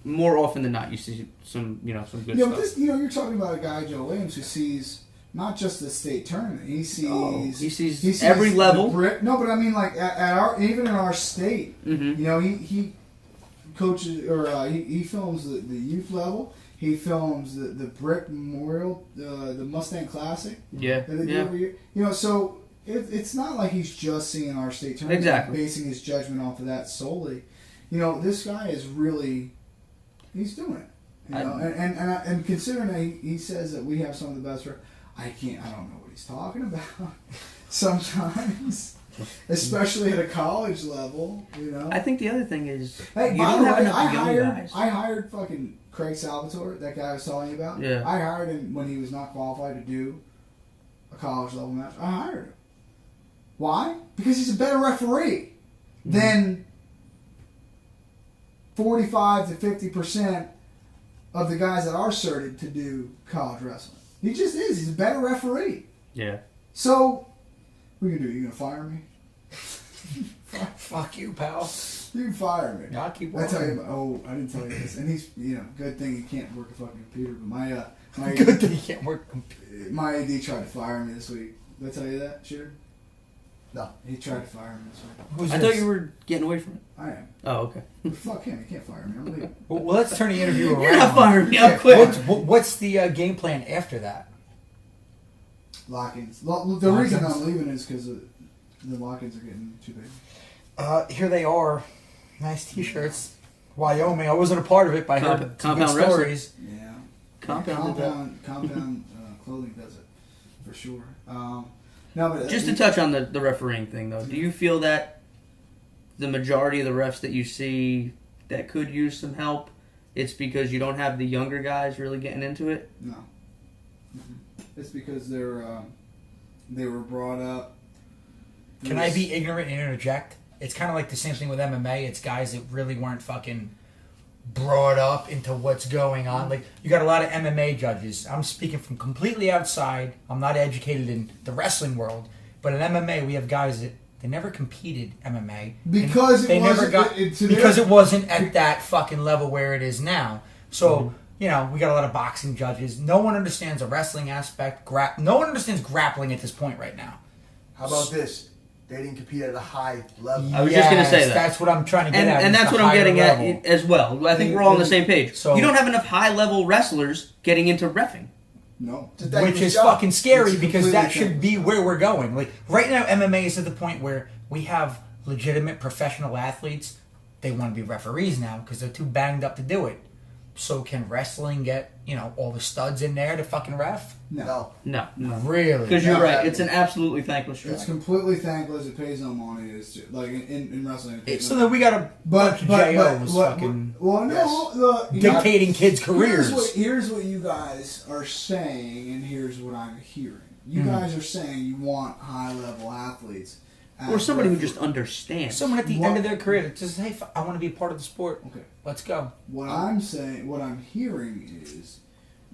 more often than not, you see some good Yeah, stuff. but this, you're talking about a guy, Joe Williams, who sees not just the state tournament. He sees he sees every the level. No, but I mean, like at our even in our state, Mm-hmm. he coaches or he films the youth level. He films the Brick Memorial, the Mustang Classic. Yeah, that they do yeah. every year. So it's not like he's just seeing our state tournament, Exactly. basing his judgment off of that solely. This guy is really, he's doing it. And considering that he says that we have some of the best, I don't know what he's talking about sometimes, especially at a college level. I think the other thing is Hey, you by don't the have way, enough young guys. I hired fucking Craig Salvatore, that guy I was telling you about. Yeah. I hired him when he was not qualified to do a college level match. I hired him. Why? Because he's a better referee than 45 to 50% of the guys that are certed to do college wrestling. He just is. He's a better referee. Yeah. So, what are you going to do? You going to fire me? Fuck you, pal. You can fire me. I'll keep I working. tell you, I didn't tell you this, and he's, good thing he can't work a fucking computer. But my Good thing you can't work. my AD tried to fire me this week. Did I tell you that, Shooter? No. He tried to fire me this week. Who's I this? thought you were getting away from it. I am. Oh, okay. But fuck him. He can't fire me. I'm leaving. Well, let's turn the interview around. You're not firing me. I'm quitting. What's the game plan after that? Lock-ins. The reason Lock-ins. I'm leaving is because the lock-ins are getting too big. Here they are. Nice T-shirts. Wyoming. I wasn't a part of it, but I heard some good Compound Wrestling. stories. Yeah. Compound did that. Compound clothing does it for sure. No, but Just to touch on the refereeing thing, though, do you feel that the majority of the refs that you see that could use some help, it's because you don't have the younger guys really getting into it? No. It's because they were brought up. Can I be ignorant and interject? It's kind of like the same thing with MMA. It's guys that really weren't fucking brought up into what's going on. Like, you got a lot of MMA judges. I'm speaking from completely outside. I'm not educated in the wrestling world. But in MMA, we have guys that they never competed MMA. Because they it never wasn't got because it wasn't at that fucking level where it is now. So, we got a lot of boxing judges. No one understands the wrestling aspect. No one understands grappling at this point right now. How about this? They didn't compete at a high level. I was just gonna say that. That's what I'm trying to get at. And is that's the what I'm getting higher level. at as well. I think we're all on the same page. So- you don't have enough high-level wrestlers getting into reffing. No. It's a thankless Which is job. fucking scary It's because completely that should be where we're going. Like right now, MMA is at the point where we have legitimate professional athletes. They want to be referees now because they're too banged up to do it. So can wrestling get, all the studs in there to fucking ref? No. No. Really? Because you're No. right. It's an absolutely thankless job. It's completely thankless. It pays no money. It's just, like in wrestling. It pays So no then we got a bunch of JOs fucking well, no, Yes. look, dictating kids' careers. Here's what you guys are saying, and here's what I'm hearing. You guys are saying you want high-level athletes. Or as somebody who referees. just understands. Someone at the end of their career that says, hey, I want to be a part of the sport. Okay. Let's go. What I'm saying, what I'm hearing is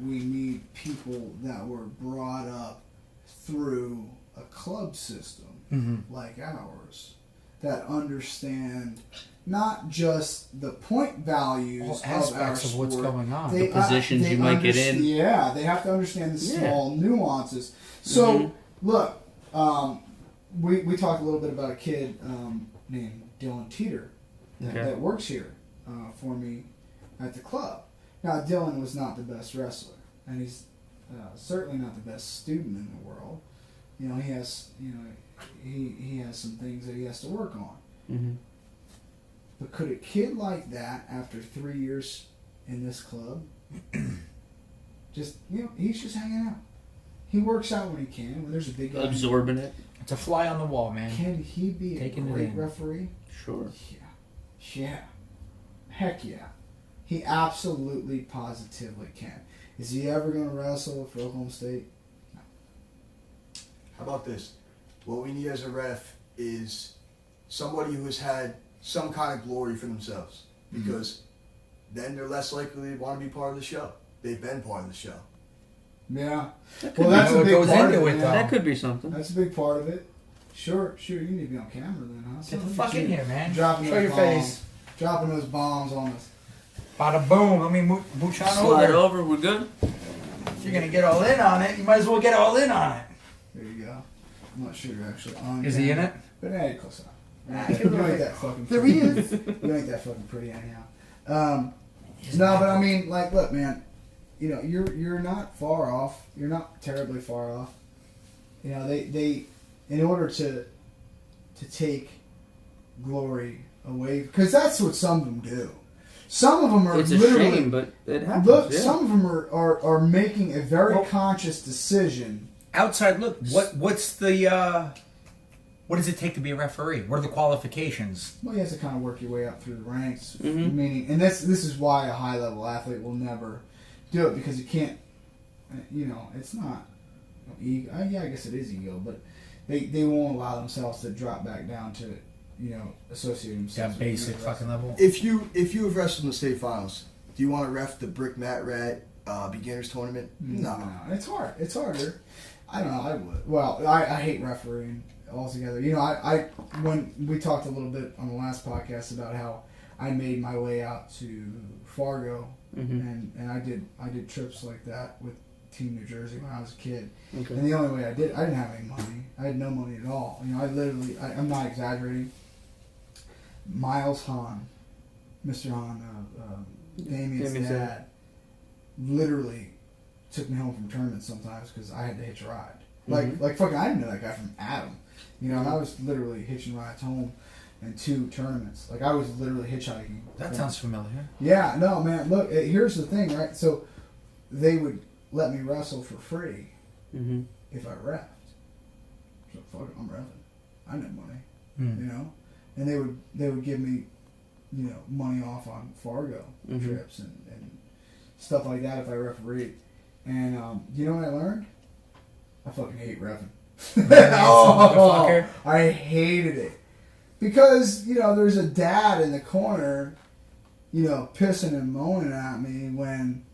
we need people that were brought up through a club system like ours that understand not just the point values All of our aspects of what's sport, going on. they- The positions they you might get in. Yeah, they have to understand the Yeah. small nuances. So, look, we talked a little bit about a kid named Dylan Teeter that works here for me at the club. Now, Dylan was not the best wrestler, and he's certainly not the best student in the world. He has, he has some things that he has to work on. Mm-hmm. But could a kid like that, after 3 years in this club, just, he's just hanging out. He works out when he can. When there's a big guy, Absorbing it. It's a fly on the wall, man. can he be Taking a it great in. referee? Sure. Yeah. Heck yeah. He absolutely, positively can. Is he ever going to wrestle for Oklahoma State? No. How about this? What we need as a ref is somebody who has had some kind of glory for themselves, because then they're less likely to want to be part of the show. They've been part of the show. Yeah. That could Well, be- that's a what big goes part into of it, it, though. man. That could be something. That's a big part of it. Sure. You need to be on camera then, huh? Get the Look fuck at in you. here, man. Dropping Show those your bombs. face. Dropping those bombs on us. Bada boom. Let me mooch on Slide over. over. We're good. If you're going to get all in on it, you might as well get all in on it. There you go. I'm not sure you're actually on Is he in camera. it? But yeah, you're close enough. give You him a ain't bit. that fucking There pretty. he is. You ain't that fucking pretty anyhow. No, but I mean, like, look, man. You're not far off. You're not terribly far off. They in order to take glory away, because that's what some of them do. Some of them are It's a literally. shame, but it happens. Look, yeah. some of them are making a very Well- conscious decision. Outside look. What's the what does it take to be a referee? What are the qualifications? Well, you have to kind of work your way up through the ranks. Mhm. Meaning, and this is why a high level athlete will never do it, because you can't. It's not ego. Yeah, I guess it is ego, but they won't allow themselves to drop back down to associate themselves. That with basic youth fucking wrestling. level. If you have wrestled in the state finals, do you want to ref the Brick Mat Rat beginners tournament? No, it's hard. It's harder. I don't know. I would. Well, I hate refereeing altogether. I when we talked a little bit on the last podcast about how I made my way out to Fargo, and I did trips like that with Team New Jersey when I was a kid. Okay. And the only way I didn't have any money. I had no money at all. I'm not exaggerating. Miles Hahn, Mr. Hahn, Damien's Damien's dad, literally took me home from tournaments sometimes because I had to hitch a ride. Like fucking, I didn't know that guy from Adam. And I was literally hitching rides home in 2 tournaments. Like, I was literally hitchhiking. That sounds familiar. Yeah, no, man. Look, here's the thing, right? So they would let me wrestle for free Mm-hmm. if I reffed. So fuck it, I'm reffing. I need money, Mm. and they would give me, money off on Fargo trips and stuff like that if I refereed. And you know what I learned? I fucking hate reffing. Motherfucker. I hated it because there's a dad in the corner, pissing and moaning at me when.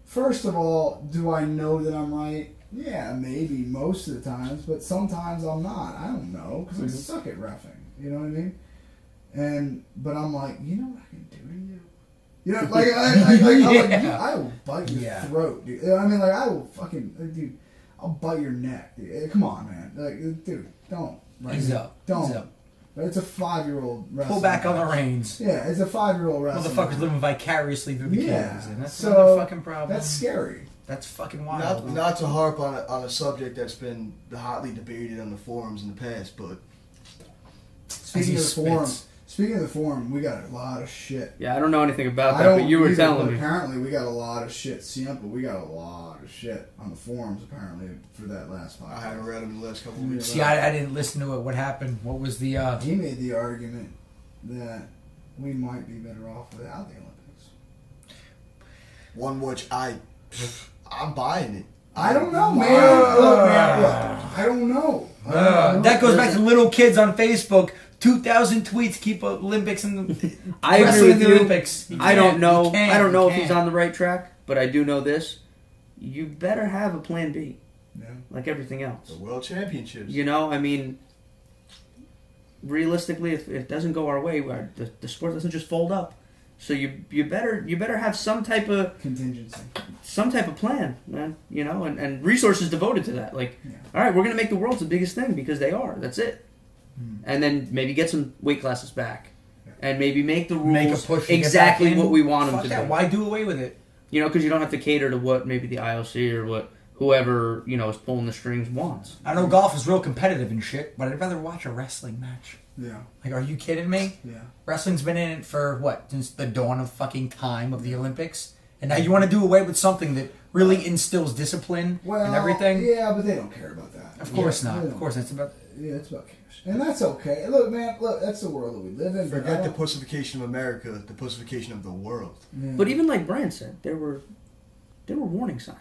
First of all, do I know that I'm right? Yeah, maybe most of the times, but sometimes I'm not. I don't know because I suck at reffing. You know what I mean? But I'm like, you know what I can do to you? Like I will bite your throat, dude. I mean, like I will fucking, dude. I'll bite your neck, dude. Come on, man. Like, dude, don't. Right? Ease up. Don't. Ease up. But it's a 5-year-old wrestler. Pull back on the reins. Yeah, it's a 5-year-old wrestler. Motherfuckers living vicariously through the Yeah, kids, and that's so another fucking problem. That's scary. That's fucking wild. Not to harp on a subject that's been hotly debated on the forums in the past, but Speaking of the forums, Speaking of the forum, we got a lot of shit. Yeah, I don't know anything about I that, don't but you were either, telling but me. Apparently, we got a lot of shit. But we got a lot of shit on the forums apparently for that last podcast. I haven't read them in the last couple of weeks. See, I didn't listen to it. What happened? What was the? He made the argument that we might be better off without the Olympics. One which I'm buying it. I don't know, man. Look, I don't know. That goes back to little kids on Facebook. 2,000 tweets keep Olympics in the. I agree wrestling with in the you. Olympics. I don't know. You can't, I don't know you if he's can't. on the right track, but I do know this: you better have a plan B, Yeah. like everything else. The World Championships. You know, I mean, realistically, if it doesn't go our way, the sport doesn't just fold up. So you better have some type of Contingency. plan, man. You know, and resources devoted to that. Like, Yeah. all right, we're gonna make the world's the biggest thing because they are. That's it. And then maybe get some weight classes back, and maybe make the rules Make a push to get exactly back in. what we want them Fuck to that. do. Why do away with it? You know, because you don't have to cater to what maybe the IOC or what whoever is pulling the strings wants. I know golf is real competitive and shit, but I'd rather watch a wrestling match. Yeah. Like, are you kidding me? Yeah. Wrestling's been in it for what? Since the dawn of fucking time of the Olympics, and now you want to do away with something that really instills discipline and everything? Yeah, but they don't care about that. Of course Yeah, not. they Of don't. course, it's about. Yeah, it's about cash. And that's okay. Look, man, that's the world that we live in. but I Forget the don't- pussification of America, the pussification of the world. Yeah. But even like Brian said, there were warning signs.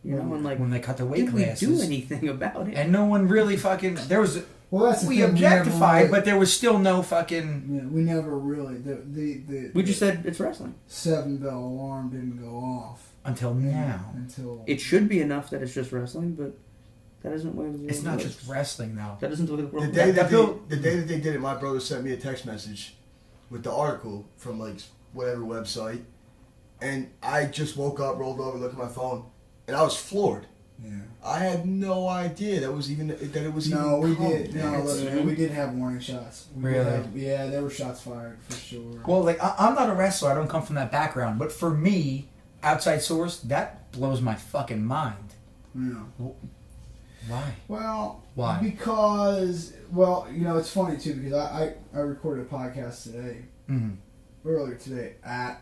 You know, and like, When they cut the weight did we do classes, anything about it? and no one really fucking. There was. well, that's the We thing, objectified, never but there was still no fucking. really, we never really We just said it's wrestling. 7-bell alarm didn't go off Until now. until It should be enough that it's just wrestling, but that isn't the way the world It's not works. just wrestling, though. That isn't the way the world The works. day that the day that they did it, my brother sent me a text message with the article from like whatever website, and I just woke up, rolled over, looked at my phone, and I was floored. yeah. I had no idea that it was even. No, we coming. did. No, It's- look, man, we did have warning shots. We did Really? yeah, there were shots fired for sure. Well, like, I'm not a wrestler. I don't come from that background. But for me, outside source, that blows my fucking mind. Yeah. Why? Well, Why? because it's funny too because I recorded a podcast today, Mm. earlier today at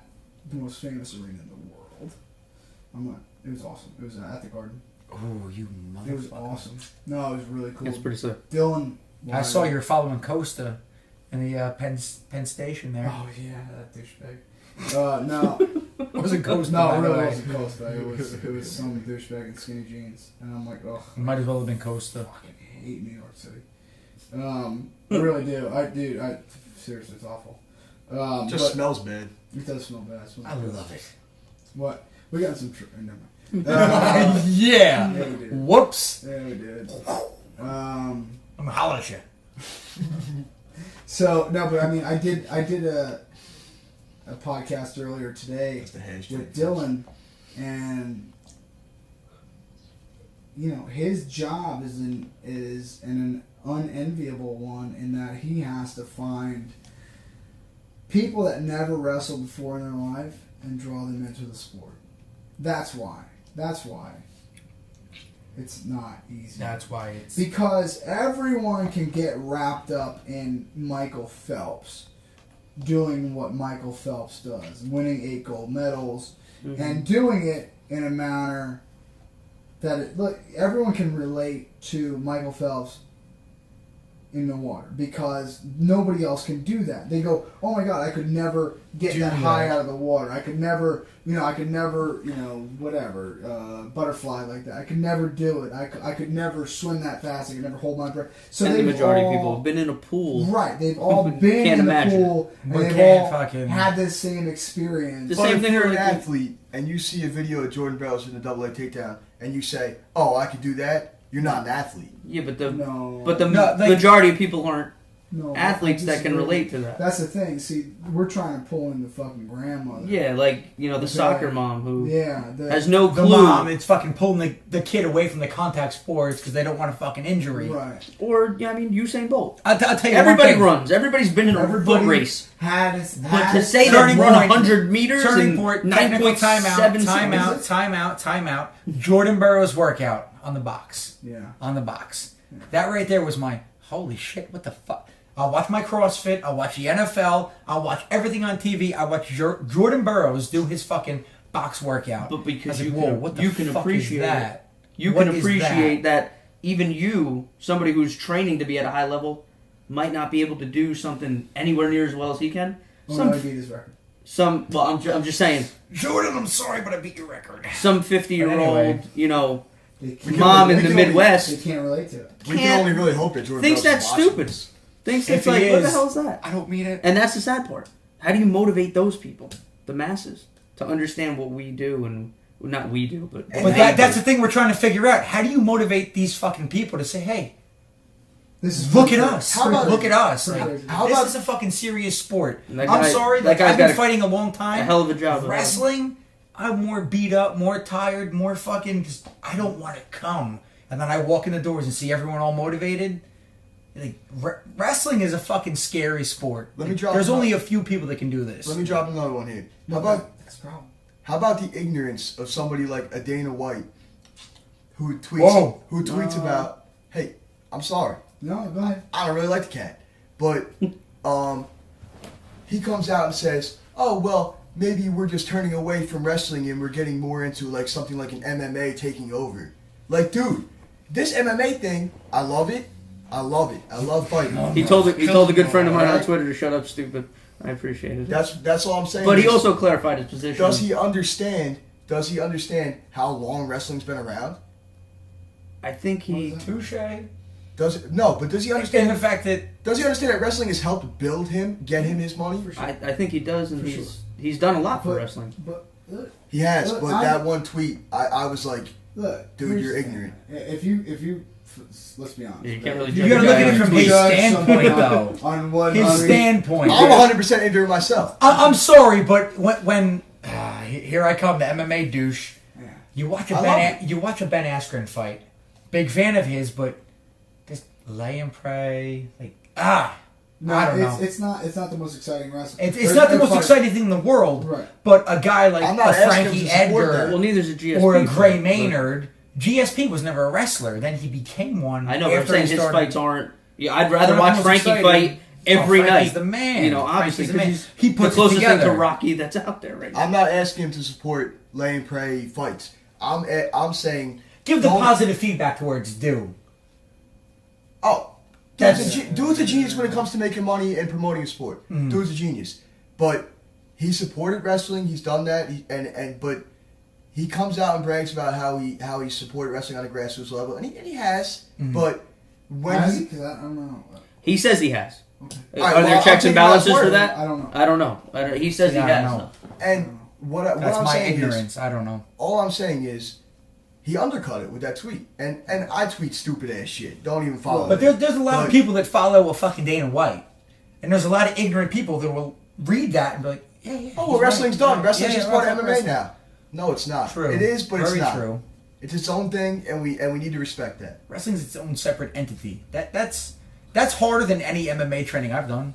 the most famous arena in the world. It was awesome. It was at the Garden. Oh, you It was motherfucker. awesome. No, it was really cool. It's pretty sick. Dylan. I saw you're following Costa in the Penn Station there. Oh yeah, that douchebag. No, It wasn't Costa, no, by it the really way. wasn't Costa. It was some douchebag in skinny jeans, and I'm like, oh, It might as well have been Costa. I fucking hate New York City. I really do. I seriously, it's awful. It just smells bad. It does smell bad. It smells I good. love it. What? We got some. Never mind. Yeah. Yeah, we did. Whoops. Yeah, we did. I'm gonna holler at you. So no, but I mean, I did a podcast earlier today That's the hashtag. with Dylan, and his job is an unenviable one in that he has to find people that never wrestled before in their life and draw them into the sport. That's why it's not easy. That's why it's. Because everyone can get wrapped up in Michael Phelps doing what Michael Phelps does, winning 8 gold medals, and doing it in a manner that everyone can relate to Michael Phelps in the water because nobody else can do that. They go, oh my God, I could never get that high out of the water. I could never, whatever, butterfly like that. I could never do it. I could never swim that fast. I could never hold my breath. So And the they've majority all, of people have been in a pool. right? They've all Can't been in the imagine. pool and But they've can't all fucking- had this same experience. The But same if thing you're like an with- athlete and you see a video of Jordan Barrows in a double A takedown and you say, "Oh, I could do that," you're not an athlete. Yeah, but the No. majority of people aren't No, athletes I that can disagree. relate to that. That's the thing. See, we're trying to pull in the fucking grandmother. Yeah, like the Okay. soccer mom who Yeah. has no The clue, mom, it's fucking pulling the kid away from the contact sports because they don't want a fucking injury. Right. or Usain Bolt. I'll tell you Everybody one thing. runs. Everybody's been in a Everybody foot race. But to say Turning they run point. 100 meters Turning in point, technical 9.7 timeout, seconds. timeout. Jordan Burroughs workout on the box. Yeah. On the box. That right there was my, holy shit, what the fuck? I'll watch my CrossFit. I'll watch the NFL. I'll watch everything on TV. I watch Jordan Burroughs do his fucking box workout. But because I was you like, can, whoa, what the you can fuck appreciate is that? You What can is appreciate that even you, somebody who's training to be at a high level, might not be able to do something anywhere near as well as he can. I beat his record. Well, I'm just saying. Jordan, I'm sorry, but I beat your record. Some 50-year-old, anyway. mom in the They Midwest can't relate to it. We can only really hope that Jordan thinks Burroughs that's is watching stupid. this. Thinks If it's like, he what the is, hell is that? I don't mean it. And that's the sad part. How do you motivate those people, the masses, to understand what we do and not we do, but But that's the thing we're trying to figure out. How do you motivate these fucking people to say, hey, This is look at us. How about Look at us. Pretty Like, crazy. How this about- is a fucking serious sport. And that I'm guy- sorry. that Like, guy's I've been got fighting a long time. a hell of a job. Wrestling, I'm more beat up, more tired, more fucking. Just, I don't want to come. And then I walk in the doors and see everyone all motivated. Like, wrestling is a fucking scary sport. Let me drop There's another- only a few people that can do this. Let me drop another one here. That's the problem. How about the ignorance of somebody like a Dana White who Whoa. tweets about, hey, I'm sorry, No, go ahead. I don't really like the cat, but he comes out and says, oh well, maybe we're just turning away from wrestling and we're getting more into like something like an MMA taking over. Like, dude, this MMA thing, I love it. I love it. I love fighting. He told a good friend of mine on Twitter to shut up, stupid. I appreciated it. That's all I'm saying. But he is, also clarified his position. does he understand how long wrestling's been around? I think he. Touche. Does he And the understand? fact that Does he understand that wrestling has helped build him, get him his money? I think he does, and For he's done a lot for But- wrestling. But look, He has, Look, but that one tweet, I was like, look, Dude, here's you're the thing. ignorant. If you, let's be honest. Yeah, you can't really you gotta look at it from his Judge standpoint, somebody though. on what His on- standpoint. I'm 100% ignorant myself. I'm sorry, but when here I come, the MMA douche. Yeah. You watch I love you watch a Ben Askren fight. Big fan of his, but just lay and pray. Like No, I don't know. It's not the most exciting wrestling. It's not the most exciting thing in the world. Right. But a guy like I'm not a asking him Frankie to support Edgar that. Well, neither's a GSP. or a Gray fight, Maynard. GSP was never a wrestler. Then he became one. but I know, but I'm after saying he his started- fights aren't. Yeah, I'd rather They're not watch the most Frankie exciting. fight every Frankie's night. the man. You know, obviously, Frankie's the because man. He he's puts the closest it thing together. to Rocky that's out there right now. I'm not asking him to support lay and pray fights. I'm saying Give the don't- positive feedback to where it's due. Oh, That's- dude's a genius when it comes to making money and promoting a sport. Mm-hmm. Dude's a genius, but he supported wrestling. He's done that, but he comes out and brags about how he supported wrestling on a grassroots level, and he has. Mm-hmm. But when Has he, he? 'Cause I don't know. He says he has. Okay. All right, Are well, there I'll checks take and your last balances for word. that? I don't know. I don't know. He says Yeah, he I has. don't know. though. and what That's I'm my saying is, ignorance. I don't know. all I'm saying is, he undercut it with that tweet, and I tweet stupid ass shit. Don't even follow. But me. there's a lot of But- people that follow a fucking Dana White, and there's a lot of ignorant people that will read that and be like, yeah. Oh, he's well, wrestling's right. done. Wrestling's Yeah, just part of fuck MMA wrestling. now. No, it's not. True. It is, but Very it's not. true. It's its own thing, and we need to respect that. Wrestling's its own separate entity. That's harder than any MMA training I've done,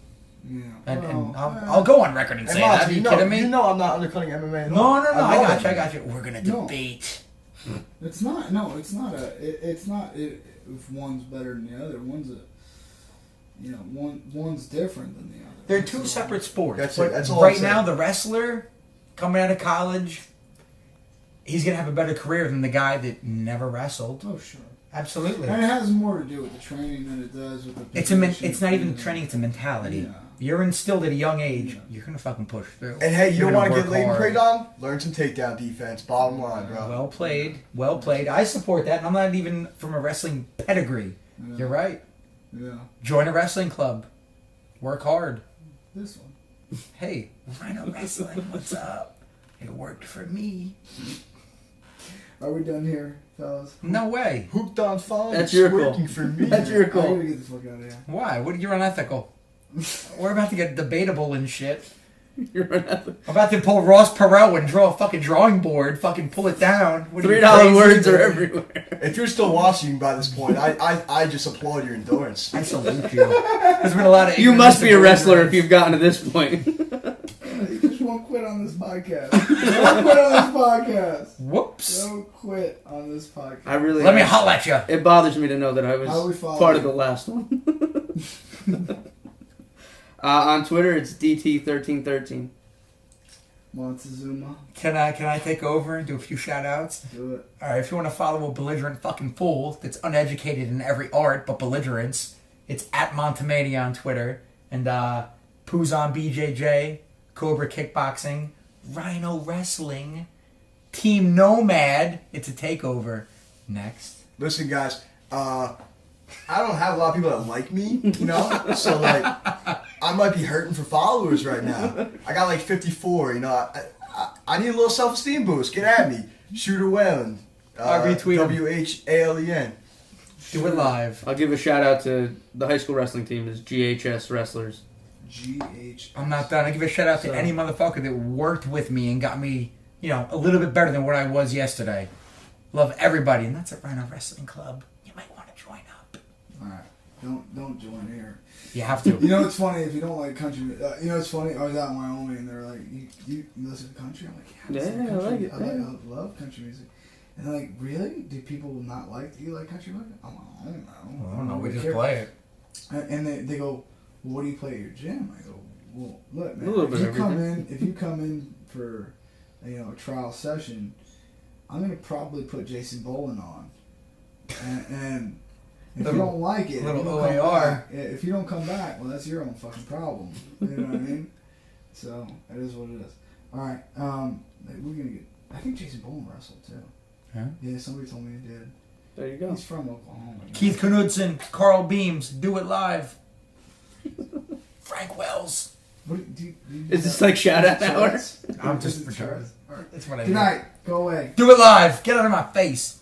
Yeah. and I'll go on record and And say Monty, that. Are you know, kidding me? You know I'm not undercutting MMA at No, all. I love got you. it. I got you. We're gonna No. debate. It's not. No, it's not it's not. If one's better than the other, one's one's different than the other. They're two So- separate sports. That's it. but That's all right I'm now, saying. the wrestler coming out of college, he's gonna have a better career than the guy that never wrestled. Oh sure. Absolutely. And it has more to do with the training than it does with the. It's not even training. It's a mentality. Yeah. You're instilled at a young age. You're gonna fucking push through. And hey, you You're don't want gonna to get work laid and hard. preyed on? Learn some takedown defense. Bottom line, bro. Well played. Well played. I support that, and I'm not even from a wrestling pedigree. Yeah. You're right. Yeah. Join a wrestling club. Work hard. This one. Hey, Rhino Wrestling. What's up? It worked for me. Are we done here, fellas? No way. Hooked on fun. That's It's your call. working for me. That's your I call. gotta get the fuck out of here. Why? What? You're unethical. We're about to get debatable and shit. You're unethical. I'm about to pull Ross Perot and draw a fucking drawing board. Fucking pull it down. What are you, $3 crazy? words are everywhere. If you're still watching by this point, I just applaud your endurance. I salute you. There's been a lot of. You must be a ignorance wrestler and if you've gotten to this point. You just won't quit on this podcast. Don't quit on this podcast. Whoops. Don't quit on this podcast. I really. Let me holler at you. It bothers me to know that I How we was follow part you? of the last one. On Twitter, it's DT1313. Montezuma. Can I take over and do a few shout outs? Do it. All right, if you want to follow a belligerent fucking fool that's uneducated in every art but belligerence, it's at Montamania on Twitter. And Poozon BJJ, Cobra Kickboxing, Rhino Wrestling, Team Nomad. It's a takeover. Next. Listen, guys, I don't have a lot of people that like me, you know? So, like, I might be hurting for followers right now. I got like 54, you know? I need a little self-esteem boost. Get at me. Shooter Whalen. I retweet him. WHALEN. Do it live. I'll give a shout out to the high school wrestling team, is GHS Wrestlers. GH. I'm not done. I give a shout out to any motherfucker that worked with me and got me, you know, a little bit better than what I was yesterday. Love everybody, and that's at Rhino Wrestling Club. You might want to join up. All right. Don't join here. You have to. You know it's funny if you don't like country. You know it's funny. I was out in Wyoming and they're like, "You listen to country?" I'm like, "Yeah, Yeah, I like it. I love country music." And they're like, "Really? Do people not like? Do you like country music?" I'm like, "I don't know. I don't know. We just care." play it. And they go, well, "What do you play at your gym?" I go, "Well, look, man. A little bit of If you come in for a trial session, I'm gonna probably put Jason Boland on, and if you don't like it, if you don't come back, well, that's your own fucking problem. You know what I mean? So it is what it is. All right, we're gonna get. I think Jason Boland wrestled too. Huh? Yeah, somebody told me he did. There you go. He's from Oklahoma. Keith Knudsen, Carl Beams, Do It Live. Frank Wells. What do you Is this like shout out hour? I'm just for sure. That's what I do. Good night. Go away. Do It Live. Get out of my face.